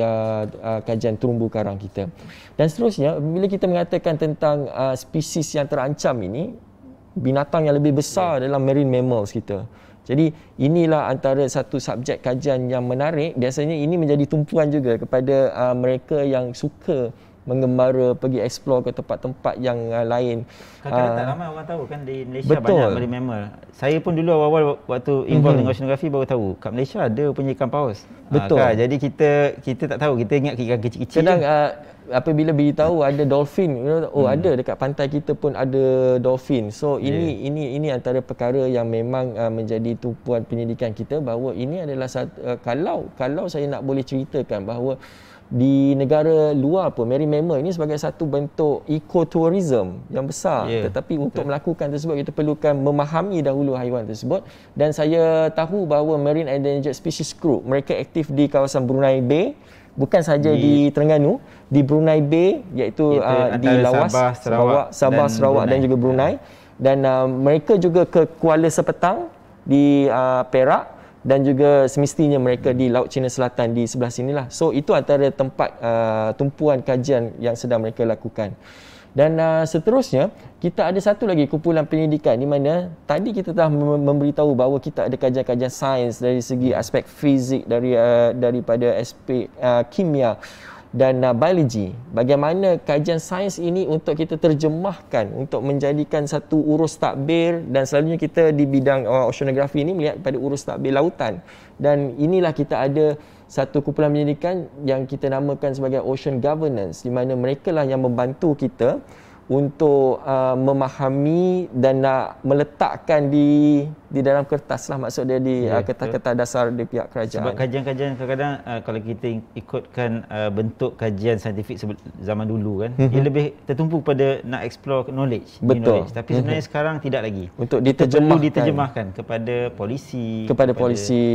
kajian terumbu karang kita. Dan seterusnya, bila kita mengatakan tentang spesies yang terancam ini, binatang yang lebih besar adalah marine mammals kita. Jadi inilah antara satu subjek kajian yang menarik. Biasanya ini menjadi tumpuan juga kepada mereka yang suka mengembara, pergi explore ke tempat-tempat yang lain. Kadang-kadang tak ramai orang tahu kan di Malaysia banyak marine mammal. Saya pun dulu awal-awal waktu involved dengan oceanografi baru tahu kat Malaysia ada punya ikan paus. Betul. Jadi kita tak tahu, kita ingat ikan kecil-kecil. Kadang apabila beritahu ada dolphin, ada dekat pantai kita pun ada dolphin. So ini antara perkara yang memang menjadi tumpuan penyidikan kita, bahawa ini adalah kalau saya nak boleh ceritakan bahawa di negara luar pun marine mammal ini sebagai satu bentuk ekotourism yang besar. Tetapi untuk melakukan tersebut kita perlukan memahami dahulu haiwan tersebut. Dan saya tahu bahawa Marine Endangered Species Group mereka aktif di kawasan Brunei Bay, bukan saja di Terengganu, di Brunei Bay, iaitu di Lawas, Sabah, Sarawak dan juga Brunei. Dan mereka juga ke Kuala Sepetang di Perak, dan juga semestinya mereka di Laut Cina Selatan di sebelah sinilah. So itu antara tempat tumpuan kajian yang sedang mereka lakukan. Dan seterusnya, kita ada satu lagi kumpulan penyidikan di mana tadi kita telah memberitahu bahawa kita ada kajian-kajian sains dari segi aspek fizik, daripada aspek kimia dan biologi. Bagaimana kajian sains ini untuk kita terjemahkan untuk menjadikan satu urus takbir, dan selalunya kita di bidang oceanografi ini melihat pada urus takbir lautan. Dan inilah kita ada satu kumpulan penyidikan yang kita namakan sebagai Ocean Governance, di mana mereka lah yang membantu kita untuk memahami dan nak meletakkan di dalam kertas lah, maksud dia di kertas-kertas dasar di pihak kerajaan. Sebab kajian-kajian kadang-kadang kalau kita ikutkan bentuk kajian saintifik zaman dulu kan, dia lebih tertumpu pada nak explore knowledge. Betul. Knowledge. Tapi sebenarnya sekarang tidak lagi. Untuk diterjemahkan kepada polisi,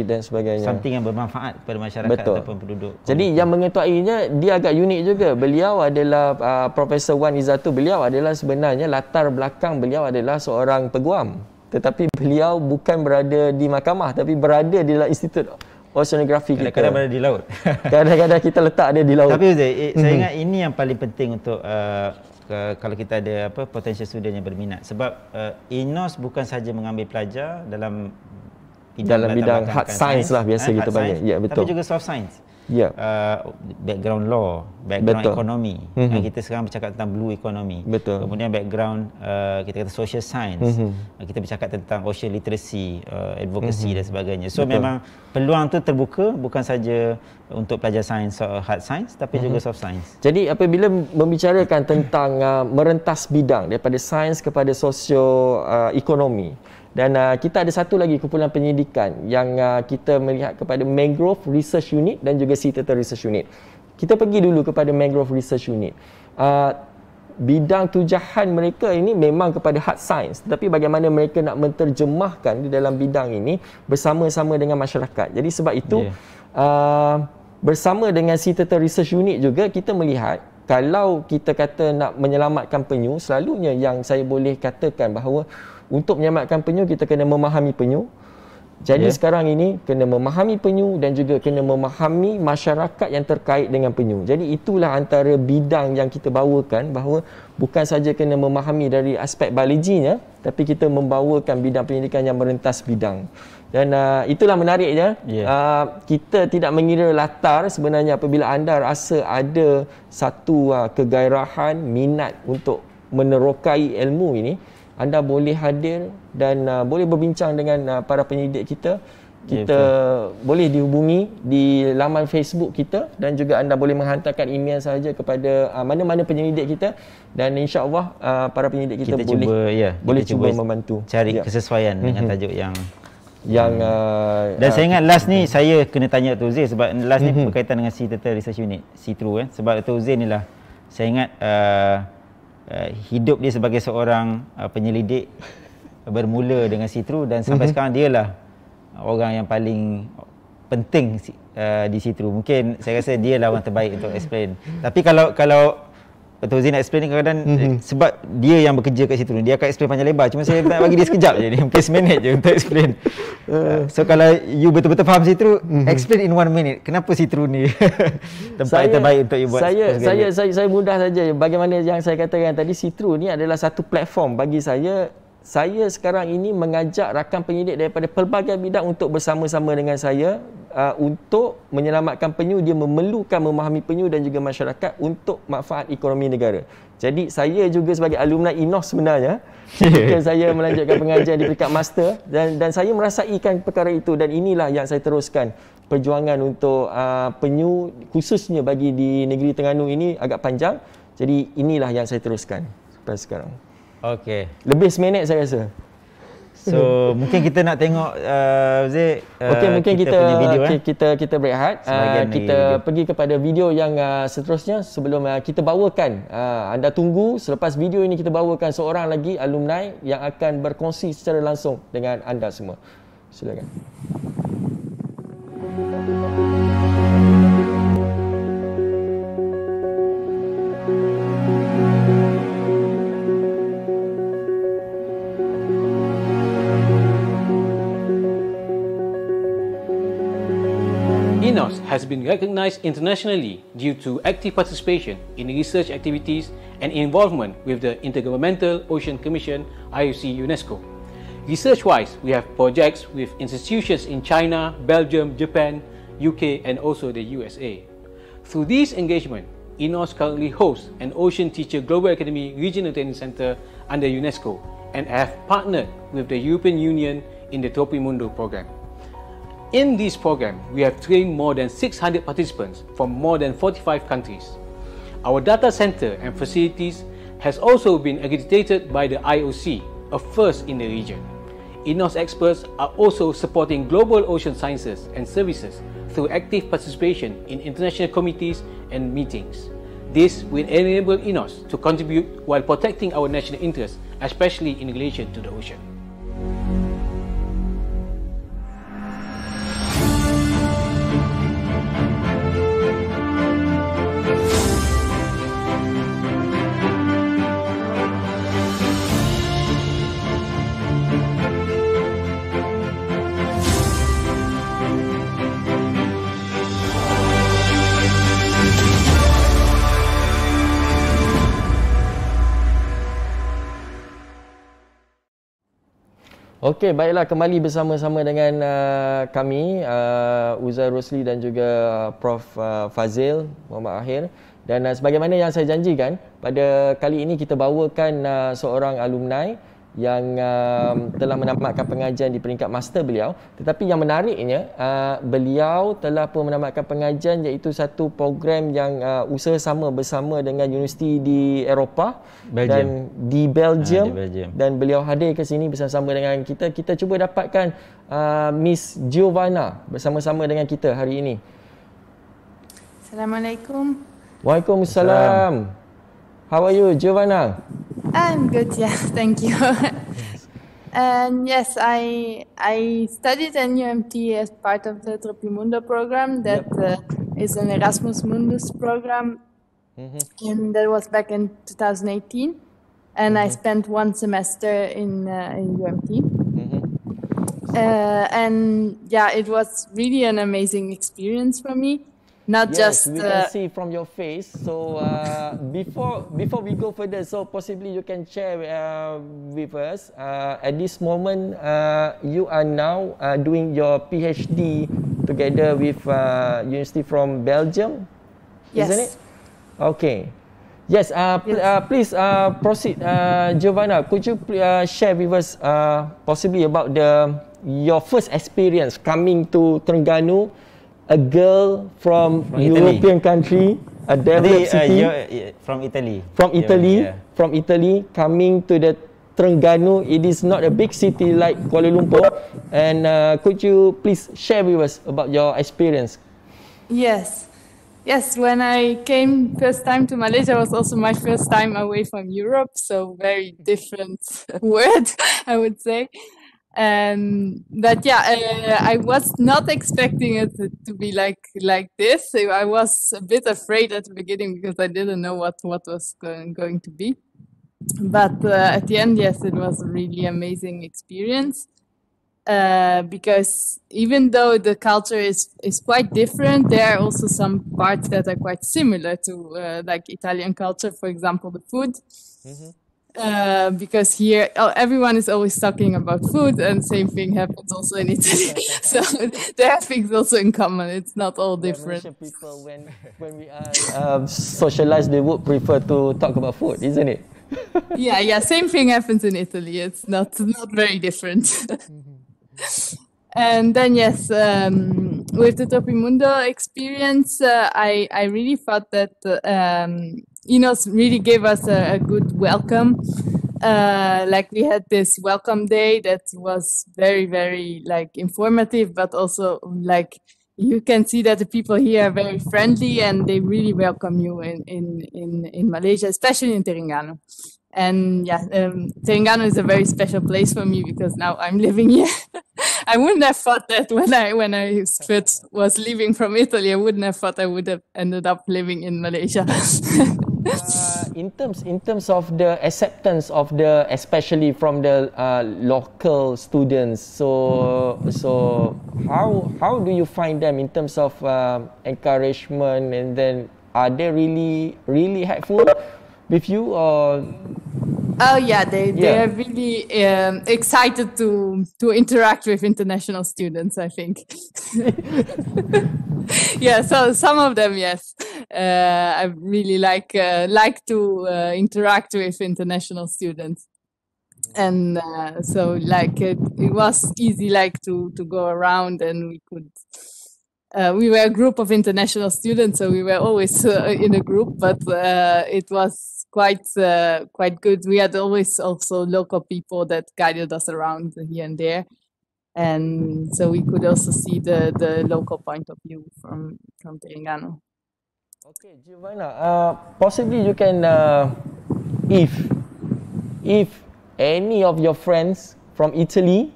dan sebagainya. Something yang bermanfaat kepada masyarakat ataupun penduduk. Jadi yang mengetahuinya dia agak unik juga. Beliau adalah Profesor Wan Izzatu. Beliau adalah sebenarnya latar belakang beliau adalah seorang peguam. Tetapi beliau bukan berada di mahkamah, tapi berada di dalam Institut Oceanografi kita. Kadang-kadang berada di laut. Kadang-kadang kita letak dia di laut. Tapi Ustaz, saya ingat ini yang paling penting untuk kalau kita ada potential student yang berminat. Sebab INOS bukan saja mengambil pelajar dalam bidang hard science lah biasa kita panggil. Ya, betul. Tapi juga soft science. Background law, background ekonomi. Kita sekarang bercakap tentang blue economy. Kemudian background kita kata social science. Kita bercakap tentang ocean literacy, advocacy dan sebagainya. So memang peluang tu terbuka bukan saja untuk pelajar sains hard science, tapi juga soft science. Jadi apabila membicarakan tentang merentas bidang daripada sains kepada socio-ekonomi, dan kita ada satu lagi kumpulan penyidikan yang kita melihat kepada Mangrove Research Unit dan juga Sea Turtle Research Unit. Kita pergi dulu kepada Mangrove Research Unit. bidang tujahan mereka ini memang kepada hard science, tetapi bagaimana mereka nak menterjemahkan di dalam bidang ini bersama-sama dengan masyarakat. Jadi sebab itu bersama dengan Seattle Research Unit juga kita melihat kalau kita kata nak menyelamatkan penyu, selalunya yang saya boleh katakan bahawa untuk menyelamatkan penyu kita kena memahami penyu. Jadi sekarang ini kena memahami penyu dan juga kena memahami masyarakat yang terkait dengan penyu. Jadi itulah antara bidang yang kita bawakan, bahawa bukan saja kena memahami dari aspek biologinya, tapi kita membawakan bidang pendidikan yang merentas bidang. Dan itulah menariknya. Kita tidak mengira latar sebenarnya apabila anda rasa ada satu kegairahan, minat untuk menerokai ilmu ini, anda boleh hadir dan boleh berbincang dengan para penyelidik kita. Kita boleh dihubungi di laman Facebook kita dan juga anda boleh menghantarkan email saja kepada mana-mana penyelidik kita dan insya-Allah para penyelidik kita boleh cuba membantu cari kesesuaian dengan tajuk yang dan saya ingat last ni saya kena tanya Dr. Zain sebab last ni berkaitan dengan Seattle Research Unit, SEATRU sebab Dr. Zain ni lah saya ingat hidup dia sebagai seorang penyelidik bermula dengan SEATRU dan sampai sekarang dialah orang yang paling penting di SEATRU. Mungkin saya rasa dialah orang terbaik untuk explain. Tapi kalau Dr. Zain nak explain ni kadang-kadang sebab dia yang bekerja kat SEATRU, dia akan explain panjang lebar. Cuma saya nak bagi dia sekejap je ni, mungkin seminit je untuk explain. So kalau you betul-betul faham SEATRU, explain in 1 minute. Kenapa SEATRU ni tempat yang terbaik untuk you buat? Saya mudah saja. Bagaimana yang saya katakan tadi, SEATRU ni adalah satu platform bagi saya. Saya sekarang ini mengajak rakan penyidik daripada pelbagai bidang untuk bersama-sama dengan saya untuk menyelamatkan penyu. Dia memerlukan memahami penyu dan juga masyarakat untuk manfaat ekonomi negara. Jadi saya juga sebagai alumni INOS sebenarnya, ketika saya melanjutkan pengajian di peringkat master dan saya merasaikan perkara itu dan inilah yang saya teruskan. Perjuangan untuk penyu khususnya bagi di negeri Terengganu ini agak panjang. Jadi inilah yang saya teruskan sampai sekarang. Okey. Lebih seminit saya rasa. So mungkin kita nak tengok Zee, okey, mungkin kita video, kita berehat. Kita pergi kepada video yang seterusnya sebelum kita bawakan. Anda tunggu, selepas video ini kita bawakan seorang lagi alumni yang akan berkongsi secara langsung dengan anda semua. Silakan. INOS has been recognized internationally due to active participation in research activities and involvement with the Intergovernmental Ocean Commission, IOC UNESCO. Research-wise, we have projects with institutions in China, Belgium, Japan, UK and also the USA. Through these engagement, INOS currently hosts an Ocean Teacher Global Academy Regional Training Center under UNESCO and have partnered with the European Union in the Tropimundo program. In this program, we have trained more than 600 participants from more than 45 countries. Our data center and facilities has also been accredited by the IOC, a first in the region. INOS experts are also supporting global ocean sciences and services through active participation in international committees and meetings. This will enable INOS to contribute while protecting our national interests, especially in relation to the ocean. Okey, baiklah, kembali bersama-sama dengan kami Uzair Rosli dan juga Prof Fazil Muhammad Akhir. Dan sebagaimana yang saya janjikan, pada kali ini kita bawakan seorang alumni yang telah menamatkan pengajian di peringkat master beliau. Tetapi yang menariknya, beliau telah pun menamatkan pengajian iaitu satu program yang usaha sama bersama dengan universiti di Eropah dan di Belgium. Dan beliau hadir ke sini bersama-sama dengan kita. Kita cuba dapatkan Miss Giovanna bersama-sama dengan kita hari ini. Assalamualaikum. Waalaikumsalam. How are you, Giovanna? I'm good, yeah, thank you. And yes, I studied at UMT as part of the Tropimundo program. That is an Erasmus Mundus program, and that was back in 2018. And I spent one semester in UMT. And yeah, it was really an amazing experience for me. Not Yes, just we can see from your face. So before we go further, so possibly you can share with us. At this moment, you are now doing your PhD together with University from Belgium, yes. isn't it? Okay. Yes. Please proceed, Giovanna. Could you share with us possibly about your first experience coming to Terengganu? A girl from European country, a developed city. From Italy. From Italy, coming to the Terengganu. It is not a big city like Kuala Lumpur. And could you please share with us about your experience? Yes. When I came first time to Malaysia, was also my first time away from Europe. So very different word, I would say. But yeah, I was not expecting it to be like this. I was a bit afraid at the beginning because I didn't know what was going to be. But at the end, yes, it was a really amazing experience. Because even though the culture is quite different, there are also some parts that are quite similar to like Italian culture, for example, the food. Because here everyone is always talking about food, and same thing happens also in Italy. So they have things also in common. It's not all different. Malaysian people, when we are socialized, they would prefer to talk about food, isn't it? Yeah. Same thing happens in Italy. It's not very different. And then yes, with the Tropimundo experience, I really thought that Inos really gave us a good welcome. Like we had this welcome day that was very, very like informative, but also like you can see that the people here are very friendly and they really welcome you in Malaysia, especially in Terengganu. And yeah, Terengganu is a very special place for me because now I'm living here. I wouldn't have thought that when I first was leaving from Italy, I wouldn't have thought I would have ended up living in Malaysia. In terms of the acceptance of especially from the local students, so how do you find them in terms of encouragement, and then are they really helpful with you, or? Oh yeah, they are really excited to interact with international students, I think. Yeah, so some of them, yes. I really like to interact with international students. And so like it was easy like to go around, and we were a group of international students, so we were always in a group, but it was quite good. We had always also local people that guided us around here and there, and so we could also see the local point of view from Terengganu. Okay, Giovanna, possibly you can, if any of your friends from Italy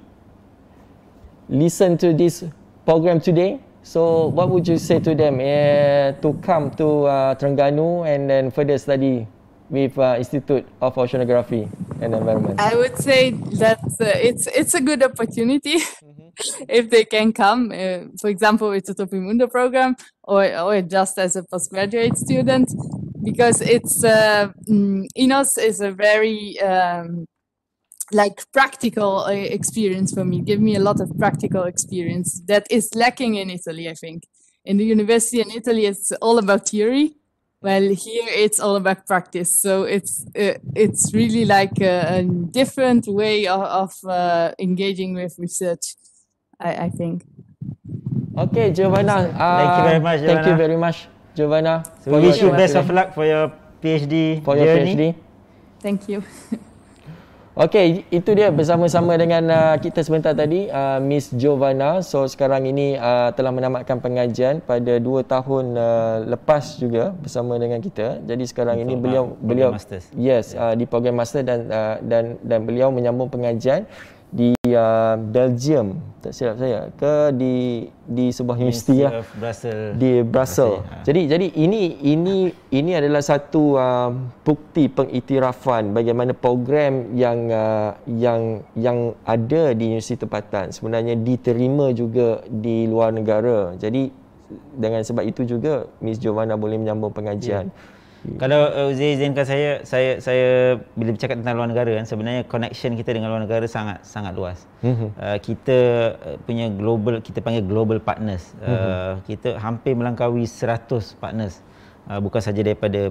listen to this program today, so what would you say to them to come to Terengganu and then further study with Institute of Oceanography and Environment? I would say that it's a good opportunity if they can come, for example, with the Tropimundo program or just as a postgraduate student, because it's Inos is a very like practical experience for me. Give me a lot of practical experience that is lacking in Italy, I think. In the university in Italy, it's all about theory. Well, here it's all about practice. So it's really like a different way of engaging with research, I think. Okay, Giovanna. Thank you very much, Giovanna. Thank you very much, Giovanna. So we wish you best of luck for your PhD for journey. your PhD. Thank you. Okey, itu dia bersama-sama dengan kita sebentar tadi, Miss Giovanna. So sekarang ini telah menamatkan pengajian pada 2 tahun lepas juga bersama dengan kita. Jadi sekarang ini beliau masters. Yes, di program master dan beliau menyambung pengajian di Belgium, tak silap saya, ke di sebuah universiti di Brussels. Jadi ini adalah satu bukti pengiktirafan bagaimana program yang ada di Universiti Tempatan sebenarnya diterima juga di luar negara. Jadi dengan sebab itu juga Miss Giovanna boleh menyambung pengajian. Kalau Uzair izinkan saya bila bercakap tentang luar negara kan, sebenarnya connection kita dengan luar negara sangat luas. Kita punya global, kita panggil global partners. Kita hampir melangkaui 100 partners. Bukan saja daripada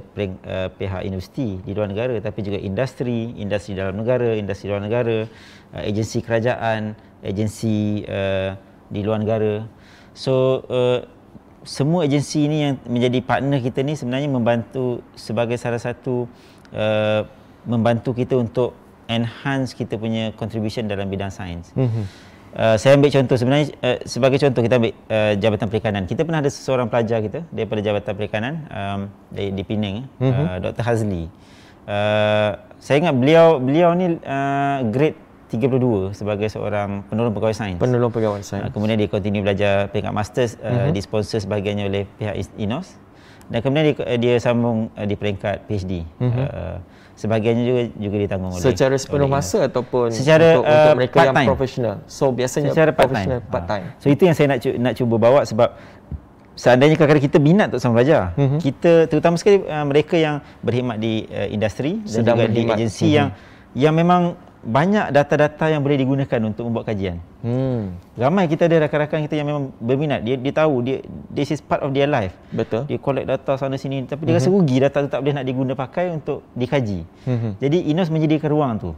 pihak universiti di luar negara, tapi juga industri dalam negara, industri luar negara, agensi kerajaan, agensi di luar negara. So semua agensi ini yang menjadi partner kita ni sebenarnya membantu sebagai salah satu membantu kita untuk enhance kita punya contribution dalam bidang sains. Saya ambil contoh sebenarnya, sebagai contoh kita ambil Jabatan Perikanan. Kita pernah ada seorang pelajar kita daripada Jabatan Perikanan di Penang, Dr. Hazli. Saya ingat beliau ni grade 32 sebagai seorang penolong pegawai sains. Penolong pegawai sains. Kemudian dia continue belajar peringkat masters, disponsor sebahagiannya oleh pihak INOS, dan kemudian dia sambung di peringkat PhD. Sebahagiannya juga ditanggung oleh secara sepenuh masa ataupun secara untuk mereka yang part-time. profesional. So biasanya secara profesional part-time. So itu yang saya nak cuba bawa, sebab seandainya kadang-kadang kita minat untuk sama belajar, kita terutama sekali mereka yang berkhidmat di industri dan sedang juga berkhidmat di agensi yang memang banyak data-data yang boleh digunakan untuk membuat kajian. Ramai kita ada rakan-rakan kita yang memang berminat. Dia tahu this is part of their life. Betul. Dia collect data sana sini, tapi dia rasa rugi data tu tak boleh nak diguna pakai untuk dikaji. Jadi INOS menyediakan ruang tu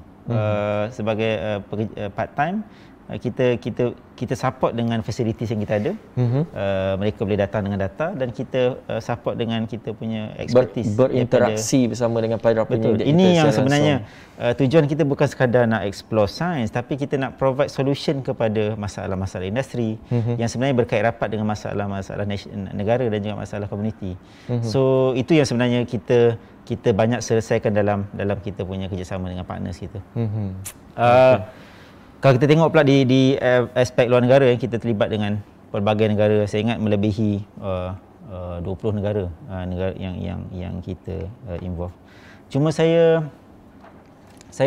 sebagai part time. Kita support dengan facilities yang kita ada. Mereka boleh datang dengan data dan kita support dengan kita punya expertise, berinteraksi bersama dengan para penyidik. Ini yang sebenarnya tujuan kita bukan sekadar nak explore sains, tapi kita nak provide solution kepada masalah-masalah industri yang sebenarnya berkait rapat dengan masalah-masalah negara dan juga masalah komuniti. So itu yang sebenarnya kita banyak selesaikan dalam kita punya kerjasama dengan partners kita. Kalau kita tengok pula di aspek luar negara, yang kita terlibat dengan pelbagai negara, saya ingat melebihi 20 negara yang kita involve. Cuma saya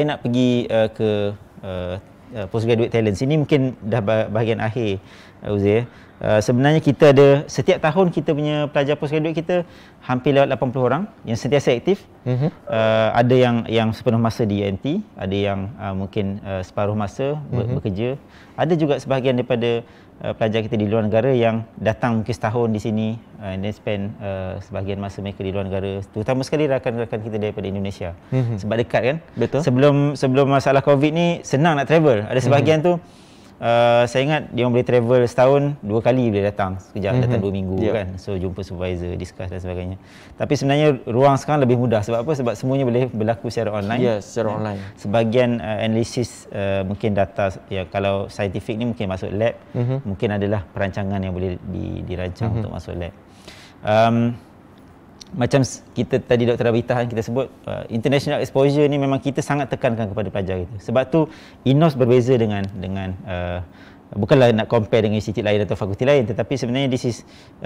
nak pergi ke postgraduate talents. Ini mungkin dah bahagian akhir, Uzair. Sebenarnya kita ada, setiap tahun kita punya pelajar postgraduate kita hampir lewat 80 orang yang sentiasa aktif. Ada yang sepenuh masa di UMT, ada yang mungkin separuh masa bekerja. Ada juga sebahagian daripada pelajar kita di luar negara yang datang mungkin setahun di sini and then spend sebahagian masa mereka di luar negara. Terutama sekali rakan-rakan kita daripada Indonesia. Sebab dekat kan. Betul. Sebelum masalah COVID ni senang nak travel. Ada sebahagian tu saya ingat dia boleh travel setahun 2 kali boleh datang sekejap, datang 2 minggu kan. So jumpa supervisor, discuss dan sebagainya. Tapi sebenarnya ruang sekarang lebih mudah. Sebab apa? Sebab semuanya boleh berlaku secara online. Yes, secara online. Sebahagian analisis mungkin data, ya kalau scientific ni mungkin masuk lab, mungkin adalah perancangan yang boleh dirancang untuk masuk lab. Macam kita tadi Dr. Abitah kita sebut, international exposure ni memang kita sangat tekankan kepada pelajar kita. Sebab tu INOS berbeza dengan bukanlah nak compare dengan institut lain atau fakulti lain, tetapi sebenarnya this is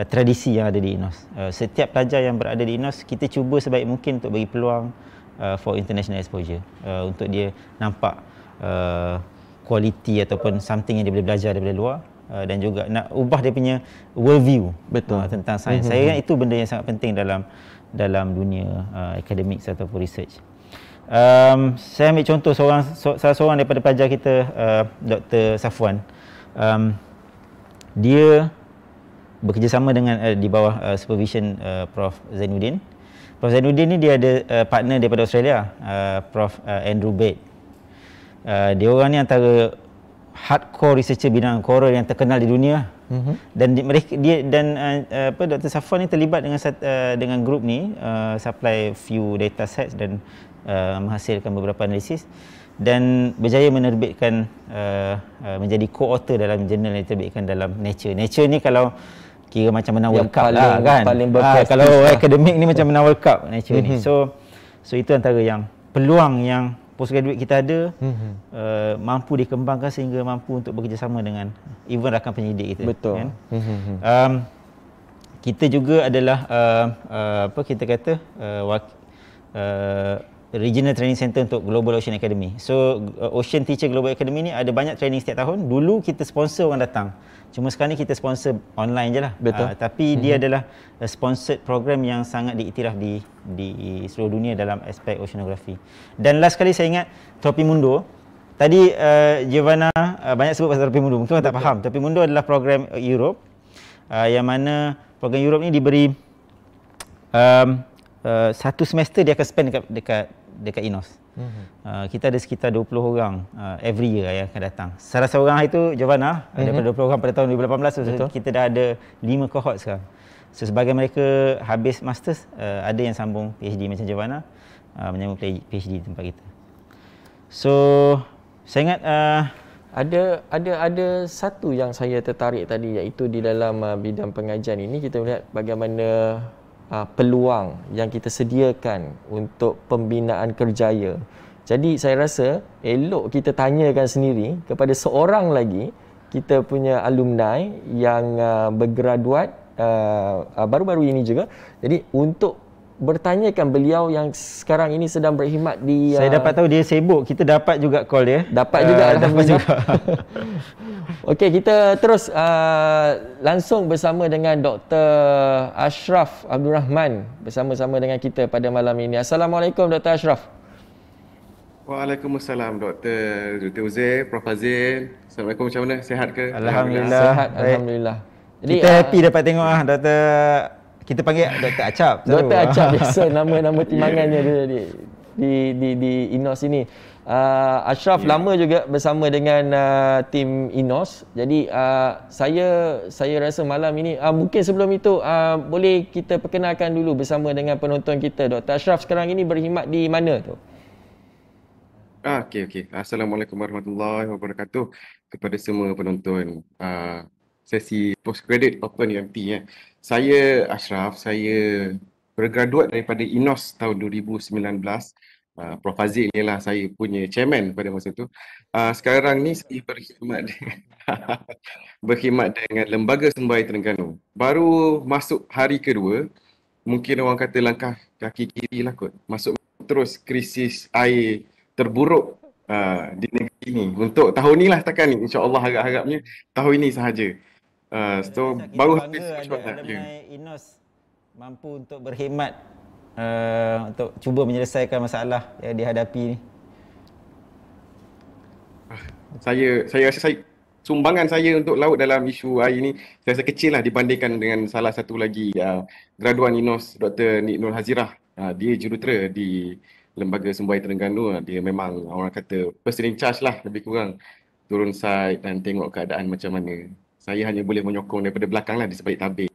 tradisi yang ada di INOS. Setiap pelajar yang berada di INOS, kita cuba sebaik mungkin untuk bagi peluang for international exposure, untuk dia nampak quality ataupun something yang dia boleh belajar daripada luar. Dan juga nak ubah dia punya worldview tentang sains. Saya ingat itu benda yang sangat penting dalam dunia akademik ataupun research. Saya ambil contoh salah seorang daripada pelajar kita, Dr. Safwan. Dia bekerjasama dengan di bawah supervision Prof. Zainuddin. Prof. Zainuddin ni dia ada partner daripada Australia, Prof. Andrew Bate. Dia orang ni antara hardcore researcher bidang coral yang terkenal di dunia. Dan Dr. Safwan ni terlibat dengan grup ni, supply few data sets dan menghasilkan beberapa analisis. dan berjaya menerbitkan menjadi co-author dalam jurnal yang diterbitkan dalam Nature. Nature ni kalau kira macam menang World Cup lah kan. Paling Kalau akademik ni macam menang World Cup Nature ni. So itu antara yang peluang yang postgraduate kita ada, mampu dikembangkan sehingga mampu untuk bekerjasama dengan even rakan penyidik kita. Betul. Kan? Kita juga adalah apa kita kata Regional Training Center untuk Global Ocean Academy. So Ocean Teacher Global Academy ni ada banyak training setiap tahun. Dulu kita sponsor orang datang. Cuma sekarang ni kita sponsor online je lah. Betul. Tapi dia adalah sponsored program yang sangat diiktiraf di seluruh dunia dalam aspek oceanografi. Dan last kali saya ingat Tropi Mundo. Tadi Giovanna banyak sebut pasal Tropi Mundo. Mungkin orang tak faham. Tropi Mundo adalah program Europe yang mana program Europe ni diberi satu semester dia akan spend dekat INOS. Kita ada sekitar 20 orang every year yang akan datang. Salah seorang itu Giovanna, daripada 20 orang pada tahun 2018. So kita dah ada 5 cohort sekarang. So sebagai mereka habis masters, ada yang sambung PhD macam Giovanna, menyambung PhD di tempat kita. So saya ingat ada satu yang saya tertarik tadi, iaitu di dalam bidang pengajian ini kita melihat bagaimana peluang yang kita sediakan untuk pembinaan kerjaya. Jadi saya rasa elok kita tanyakan sendiri kepada seorang lagi kita punya alumni yang bergraduat baru-baru ini juga. Jadi untuk bertanyakan beliau yang sekarang ini sedang berkhidmat di saya dapat tahu dia sibuk. Kita dapat juga call dia. Dapat juga, alhamdulillah. Okey, kita terus langsung bersama dengan Dr. Ashraf Abdul Rahman bersama-sama dengan kita pada malam ini. Assalamualaikum Dr. Ashraf. Waalaikumsalam Dr. Uzair, Prof Fazil. Assalamualaikum, macam mana? Sihat ke? Alhamdulillah. Sihat, alhamdulillah. Jadi kita happy dapat tengok Dr. Kita panggil Dr. Acap. Dr. Acap biasa nama timbangannya dia di INOS ini. Ashraf lama juga bersama dengan tim INOS. Jadi saya rasa malam ini mungkin sebelum itu boleh kita perkenalkan dulu bersama dengan penonton kita. Dr. Ashraf sekarang ini berkhidmat di mana tu? Okey. Assalamualaikum warahmatullahi wabarakatuh kepada semua penonton sesi postgraduate Open UMT ya. Saya Ashraf, saya bergraduat daripada INOS tahun 2019. Prof Fazil ni lah saya punya chairman pada masa tu. Sekarang ni saya berkhidmat dengan Lembaga Sumber Terengganu. Baru masuk hari kedua, mungkin orang kata langkah kaki kiri lah kot. Masuk terus krisis air terburuk di negeri ini. Untuk tahun ni lah takkan ni, insyaAllah harap-harapnya tahun ini sahaja. So baru habis alumni INOS mampu untuk berkhidmat untuk cuba menyelesaikan masalah yang dihadapi ni. Saya rasa sumbangan saya untuk laut dalam isu air ni saya rasa kecil lah dibandingkan dengan salah satu lagi graduan INOS Dr. Nik Nur Hazirah. Dia jurutera di Lembaga Sumber Air Terengganu. Dia memang orang kata person in charge lah lebih kurang, turun site dan tengok keadaan macam mana. Saya hanya boleh menyokong daripada belakang lah di sebalik tabir.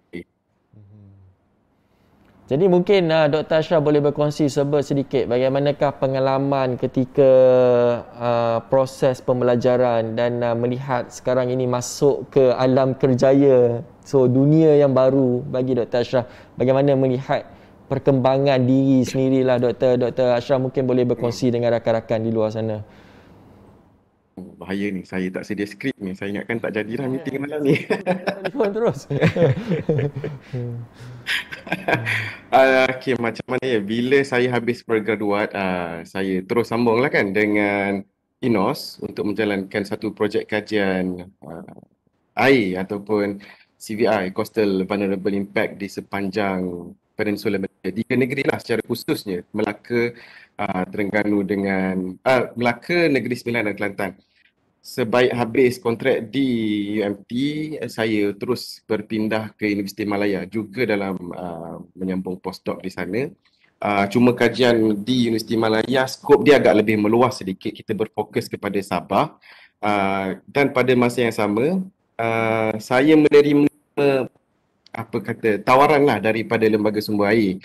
Jadi mungkin Dr. Ashraf boleh berkongsi sedikit bagaimanakah pengalaman ketika proses pembelajaran dan melihat sekarang ini masuk ke alam kerjaya. So dunia yang baru bagi Dr. Ashraf. Bagaimana melihat perkembangan diri sendirilah Dr. Ashraf mungkin boleh berkongsi dengan rakan-rakan di luar sana. Bahaya ni, saya tak sedia skrip ni. Saya ingatkan tak jadilah meeting malam ni. Telefon terus. Okay, macam mana ya, bila saya habis bergraduat, saya terus sambung lah kan dengan INOS untuk menjalankan satu projek kajian air ataupun CVI, Coastal Vulnerable Impact di sepanjang Peninsula Malaysia. 3 negeri lah secara khususnya, Melaka, Terengganu dengan Melaka, Negeri Sembilan dan Kelantan. Sebaik habis kontrak di UMT, saya terus berpindah ke Universiti Malaya juga dalam menyambung postdoc di sana. Cuma kajian di Universiti Malaya, skop dia agak lebih meluas sedikit. Kita berfokus kepada Sabah. Dan pada masa yang sama, saya menerima tawaran lah daripada Lembaga Sumber Air.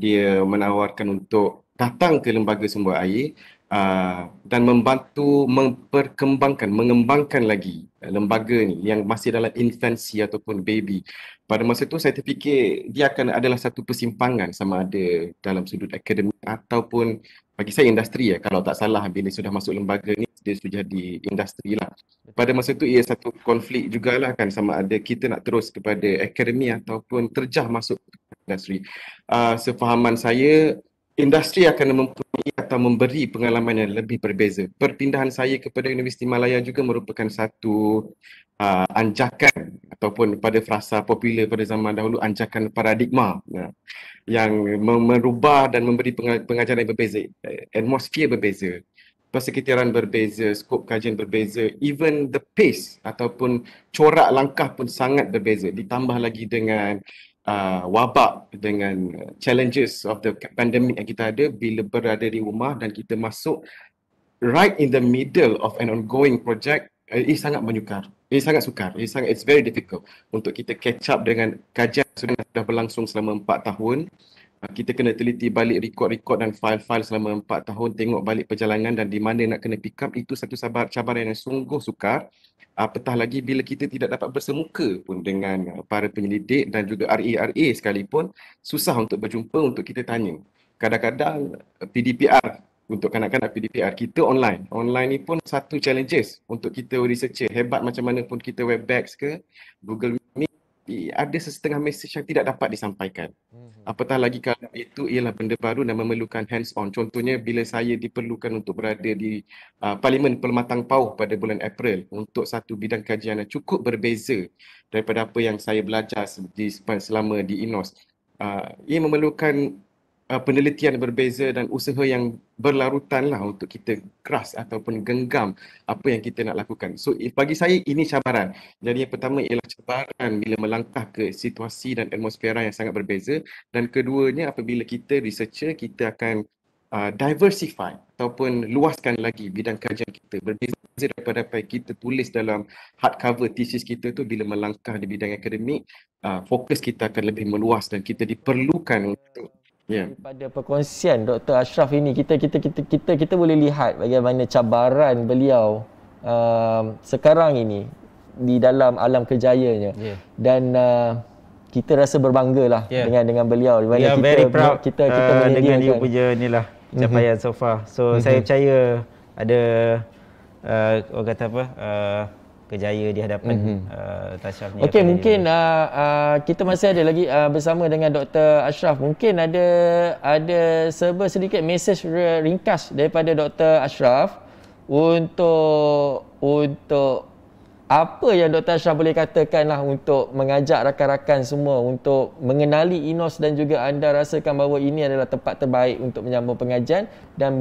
Dia menawarkan untuk datang ke Lembaga Sumber Air dan membantu mengembangkan lagi lembaga ni yang masih dalam infancy ataupun baby. Pada masa tu saya terfikir dia akan adalah satu persimpangan sama ada dalam sudut akademik ataupun bagi saya industri ya. Kalau tak salah bila sudah masuk lembaga ni dia sudah di industri lah. Pada masa tu ia satu konflik jugalah kan sama ada kita nak terus kepada akademi ataupun terjah masuk industri. Sefahaman saya industri akan mempunyai atau memberi pengalaman yang lebih berbeza. Perpindahan saya kepada Universiti Malaya juga merupakan satu anjakan ataupun pada frasa popular pada zaman dahulu anjakan paradigma yang merubah dan memberi pengajaran yang berbeza, atmosfer berbeza, persekitaran berbeza, skop kajian berbeza, even the pace ataupun corak langkah pun sangat berbeza. Ditambah lagi dengan wabak, dengan challenges of the pandemic yang kita ada bila berada di rumah dan kita masuk right in the middle of an ongoing project, ini sangat menyukar. Ini sangat sukar. It's very difficult untuk kita catch up dengan kajian sudah berlangsung selama 4 tahun. Kita kena teliti balik rekod-rekod dan file-file selama 4 tahun, tengok balik perjalanan dan di mana nak kena pick up. Itu satu cabaran yang sungguh sukar. Apatah lagi bila kita tidak dapat bersemuka pun dengan para penyelidik dan juga RA sekalipun, susah untuk berjumpa, untuk kita tanya. Kadang-kadang PDPR, untuk kanak-kanak PDPR, kita online. Online ni pun satu challenges untuk kita researcher. Hebat macam mana pun kita Webex ke, Google Meet, ada setengah message yang tidak dapat disampaikan. Apatah lagi kalau itu ialah benda baru dan memerlukan hands-on. Contohnya bila saya diperlukan untuk berada di Parlimen Permatang Pauh pada bulan April untuk satu bidang kajian yang cukup berbeza daripada apa yang saya belajar selama di INOS. Ia memerlukan penelitian berbeza dan usaha yang berlarutan lah untuk kita keras ataupun genggam apa yang kita nak lakukan. So bagi saya ini cabaran. Jadi yang pertama ialah cabaran bila melangkah ke situasi dan atmosfera yang sangat berbeza, dan keduanya apabila kita researcher kita akan diversify ataupun luaskan lagi bidang kajian kita, berbeza daripada apa yang kita tulis dalam hardcover thesis kita tu. Bila melangkah di bidang akademik, fokus kita akan lebih meluas dan kita diperlukan untuk Daripada perkongsian Dr. Ashraf ini, kita boleh lihat bagaimana cabaran beliau sekarang ini di dalam alam kerjayanya. Dan kita rasa berbanggalah dengan beliau. Di mana very proud kita dengan dia punya inilah capaian so far. So saya percaya ada orang kata apa, kejaya di hadapan Tashraf ni. Okey, mungkin kita masih ada lagi bersama dengan Dr. Ashraf. Mungkin ada serba sedikit mesej ringkas daripada Dr. Ashraf untuk apa yang Dr. Ashraf boleh katakanlah untuk mengajak rakan-rakan semua untuk mengenali INOS dan juga anda rasakan bahawa ini adalah tempat terbaik untuk menyambung pengajian dan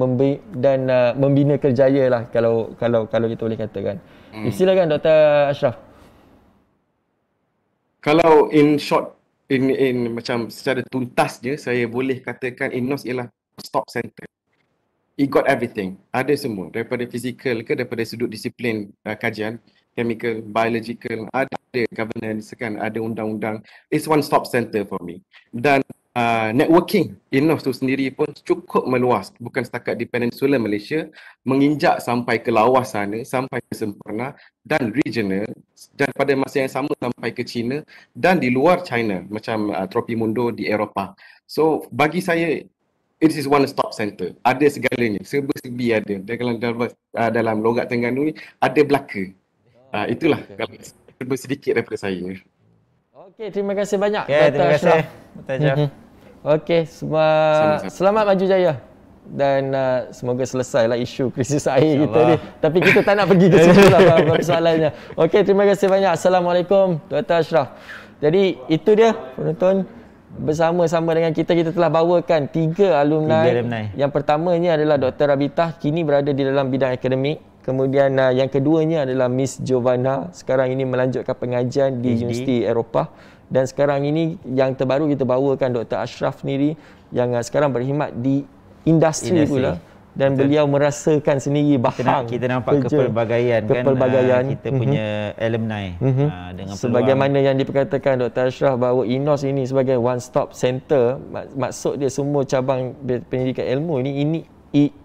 membina kerjaya lah kalau kita boleh katakan. Silakan Dr. Ashraf. Kalau in short, in macam secara tuntasnya saya boleh katakan INOS ialah stop center. It got everything. Ada semua daripada fizikal ke, daripada sudut disiplin kajian, chemical, biological, ada governance kan, ada undang-undang. It's one stop center for me. Dan networking INOS tu sendiri pun cukup meluas, bukan setakat di Peninsula Malaysia, menginjak sampai ke lawas sana, sampai ke Semporna dan regional, dan pada masa yang sama sampai ke China dan di luar China macam Tropimundo di Eropah. So bagi saya it is one stop center. Ada segalanya, serba-serbi ada. Dalam logat Terengganu ni ada belaka. Itulah kalau serba sedikit daripada saya. Okey, terima kasih banyak Dr. Ashraf. Okey, selamat maju jaya dan semoga selesailah isu krisis air kita ni. Tapi kita tak nak pergi ke situ lah persoalannya. Okey, terima kasih banyak. Assalamualaikum Dr. Ashraf. Jadi itu dia penonton, bersama-sama dengan kita telah bawakan 3 alumni. Yang pertamanya adalah Dr. Rabitah, kini berada di dalam bidang akademik. Kemudian yang keduanya adalah Miss Giovanna, sekarang ini melanjutkan pengajian di Universiti Eropah. Dan sekarang ini yang terbaru kita bawakan Dr. Ashraf sendiri yang sekarang berkhidmat di industri pula. Dan beliau merasakan sendiri bahang kita nampak kepelbagaian kan, kita punya alumni dengan sebagaimana yang diperkatakan Dr. Ashraf bahawa INOS ini sebagai one stop center, maksud dia semua cabang pendidikan ilmu ini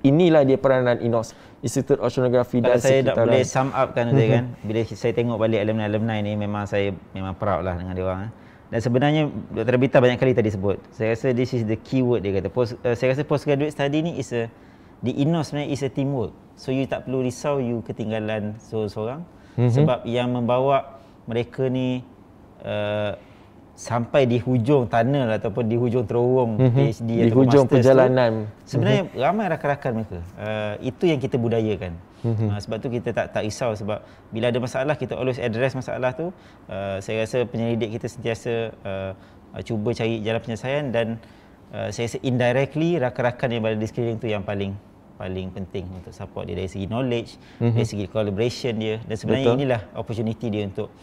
inilah dia peranan INOS, Institute Oceanografi dan dan Sekitaran. Kalau saya nak boleh sum up kan, kan, bila saya tengok balik alumni ni, memang saya memang proud lah dengan dia orang. Dan sebenarnya Dr. Bita banyak kali tadi sebut, saya rasa this is the keyword dia kata. Saya rasa postgraduate study ni di INOS sebenarnya is a teamwork. So you tak perlu risau you ketinggalan seorang-seorang. Sebab yang membawa mereka ni sampai di hujung tunnel ataupun di hujung terowong PhD di ataupun hujung master perjalanan tu, sebenarnya ramai rakan-rakan mereka. Itu yang kita budayakan. Sebab tu kita tak risau, sebab bila ada masalah kita always address masalah tu. Saya rasa penyelidik kita sentiasa cuba cari jalan penyelesaian, dan saya rasa indirectly rakan-rakan yang berada di sekeliling tu yang paling penting untuk support dia dari segi knowledge, dari segi collaboration dia, dan sebenarnya inilah opportunity dia untuk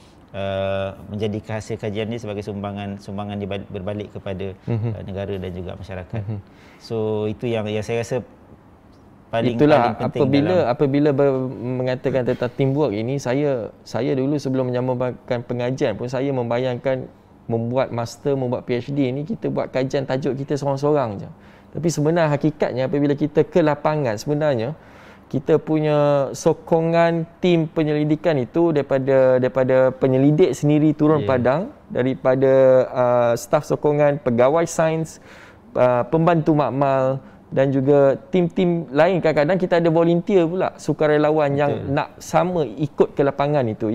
menjadikan hasil kajian dia sebagai sumbangan dia berbalik kepada negara dan juga masyarakat. So itu yang saya rasa paling penting. Apabila mengatakan tentang teamwork ini, saya dulu sebelum menyambungkan pengajian pun saya membayangkan membuat master, membuat PhD ini kita buat kajian tajuk kita seorang-seorang je. Tapi sebenarnya hakikatnya apabila kita ke lapangan, sebenarnya kita punya sokongan tim penyelidikan itu daripada penyelidik sendiri turun padang, daripada staf sokongan, pegawai sains, pembantu makmal, dan juga tim-tim lain. Kadang-kadang kita ada volunteer pula, sukarelawan yang nak sama ikut ke lapangan itu.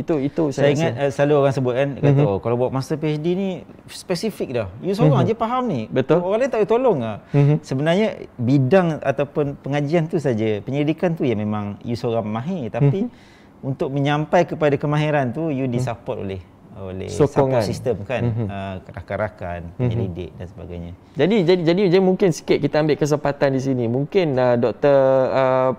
Saya ingat selalu orang sebut kan, kata kalau buat master PhD ni spesifik dah. You seorang je faham ni. Betul. Orang lain tak boleh tolong lah. Sebenarnya bidang ataupun pengajian tu saja, penyelidikan tu ya memang you seorang mahir, tapi untuk menyampai kepada kemahiran tu you disupport oleh sokongan support sistem kan, rakan-rakan, penyelidik dan sebagainya. Jadi mungkin sikit kita ambil kesempatan di sini. Mungkin Dr.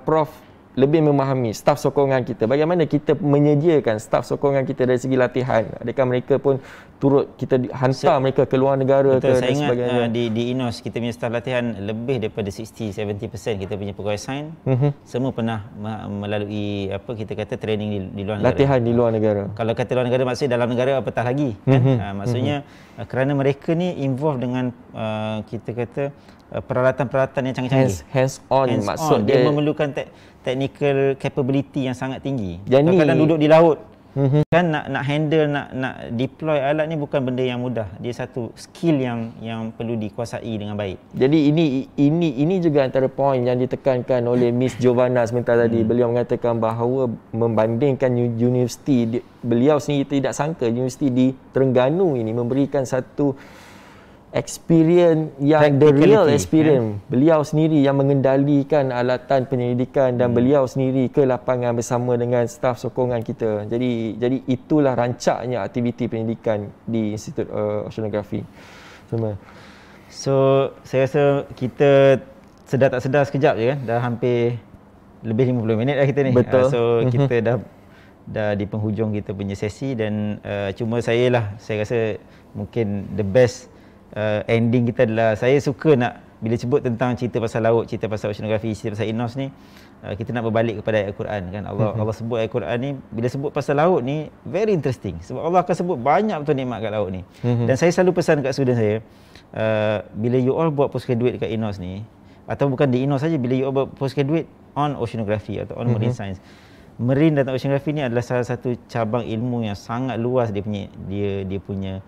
Prof lebih memahami staf sokongan kita. Bagaimana kita menyediakan staf sokongan kita dari segi latihan? Adakah mereka pun turut kita hantar mereka ke luar negara betul, ke saya dan ingat sebagainya? Di INOS kita punya staf latihan lebih daripada 60-70% kita punya pegawai sains semua pernah melalui kita kata training di luar negara. Latihan di luar negara. Kalau kata luar negara maksudnya dalam negara apatah lagi kan? Maksudnya kerana mereka ni involve dengan kita kata peralatan-peralatan yang canggih-canggih. Hands on maksud dia memerlukan technical capability yang sangat tinggi. Jadi kadang-kadang duduk di laut kan nak handle, nak deploy alat ni bukan benda yang mudah. Dia satu skill yang perlu dikuasai dengan baik. Jadi ini juga antara poin yang ditekankan oleh Miss Giovanna sebentar tadi. Beliau mengatakan bahawa membandingkan universiti, beliau sendiri tidak sangka universiti di Terengganu ini memberikan satu experience yang the real experience. Beliau sendiri yang mengendalikan alatan penyelidikan dan beliau sendiri ke lapangan bersama dengan staf sokongan kita. Jadi itulah rancaknya aktiviti penyelidikan di Institut Oceanografi. So saya rasa kita sedar tak sedar sekejap je kan, dah hampir lebih 50 minit dah kita ni. So kita dah di penghujung kita punya sesi, dan cuma saya rasa mungkin the best ending kita adalah, saya suka nak bila sebut tentang cerita pasal laut, cerita pasal oceanografi, cerita pasal INOS ni, kita nak berbalik kepada ayat Al-Quran kan. Allah sebut ayat Al-Quran ni, bila sebut pasal laut ni very interesting, sebab Allah akan sebut banyak betul nikmat kat laut ni. Dan saya selalu pesan kat student saya, bila you all buat postgraduate dekat INOS ni, atau bukan di INOS saja, bila you all buat postgraduate on oceanografi atau on marine science, marine dan oceanografi ni adalah salah satu cabang ilmu yang sangat luas dia punya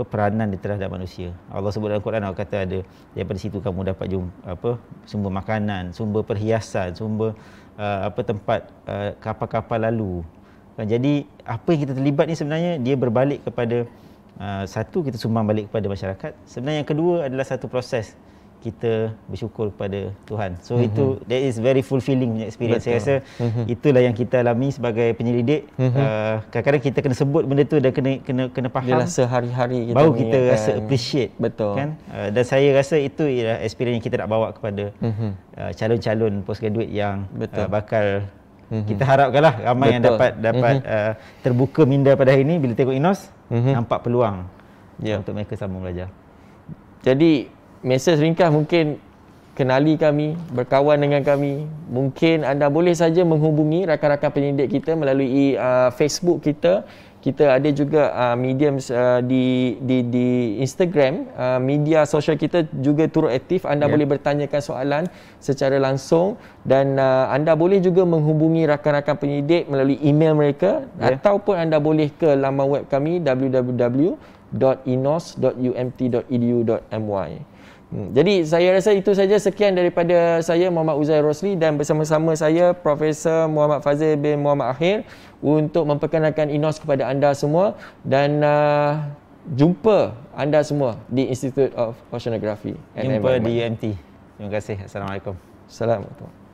peranan di terhadap manusia. Allah sebut dalam Quran, Allah kata ada daripada situ kamu dapat sumber makanan, sumber perhiasan, sumber tempat kapal-kapal lalu. Jadi apa yang kita terlibat ni sebenarnya dia berbalik kepada satu, kita sumbang balik kepada masyarakat. Sebenarnya yang kedua adalah satu proses kita bersyukur kepada Tuhan. So itu that is very fulfilling punya experience. Betul. Saya rasa itulah yang kita alami sebagai penyelidik. Kadang-kadang kita kena sebut benda tu dan kena faham. Ialah sehari-hari kita baru kita rasa appreciate. Betul. Kan? Dan saya rasa itu ialah experience yang kita nak bawa kepada calon postgraduate yang bakal kita harapkanlah ramai yang dapat terbuka minda pada hari ini bila tengok INOS, nampak peluang untuk mereka sambung belajar. Jadi mesej ringkas mungkin kenali kami, berkawan dengan kami. Mungkin anda boleh saja menghubungi rakan-rakan penyelidik kita melalui Facebook kita. kita ada juga medium di Instagram, media sosial kita juga turut aktif. Anda boleh bertanyakan soalan secara langsung dan anda boleh juga menghubungi rakan-rakan penyidik melalui email mereka ataupun anda boleh ke laman web kami www.inos.umt.edu.my. Jadi saya rasa itu saja, sekian daripada saya, Muhammad Uzair Rosli, dan bersama-sama saya Profesor Muhammad Fazil bin Muhammad Akhir untuk memperkenalkan INOS kepada anda semua dan jumpa anda semua di Institute of Oceanography and Jumpa Environment. di UMT. Terima kasih. Assalamualaikum. Assalamualaikum.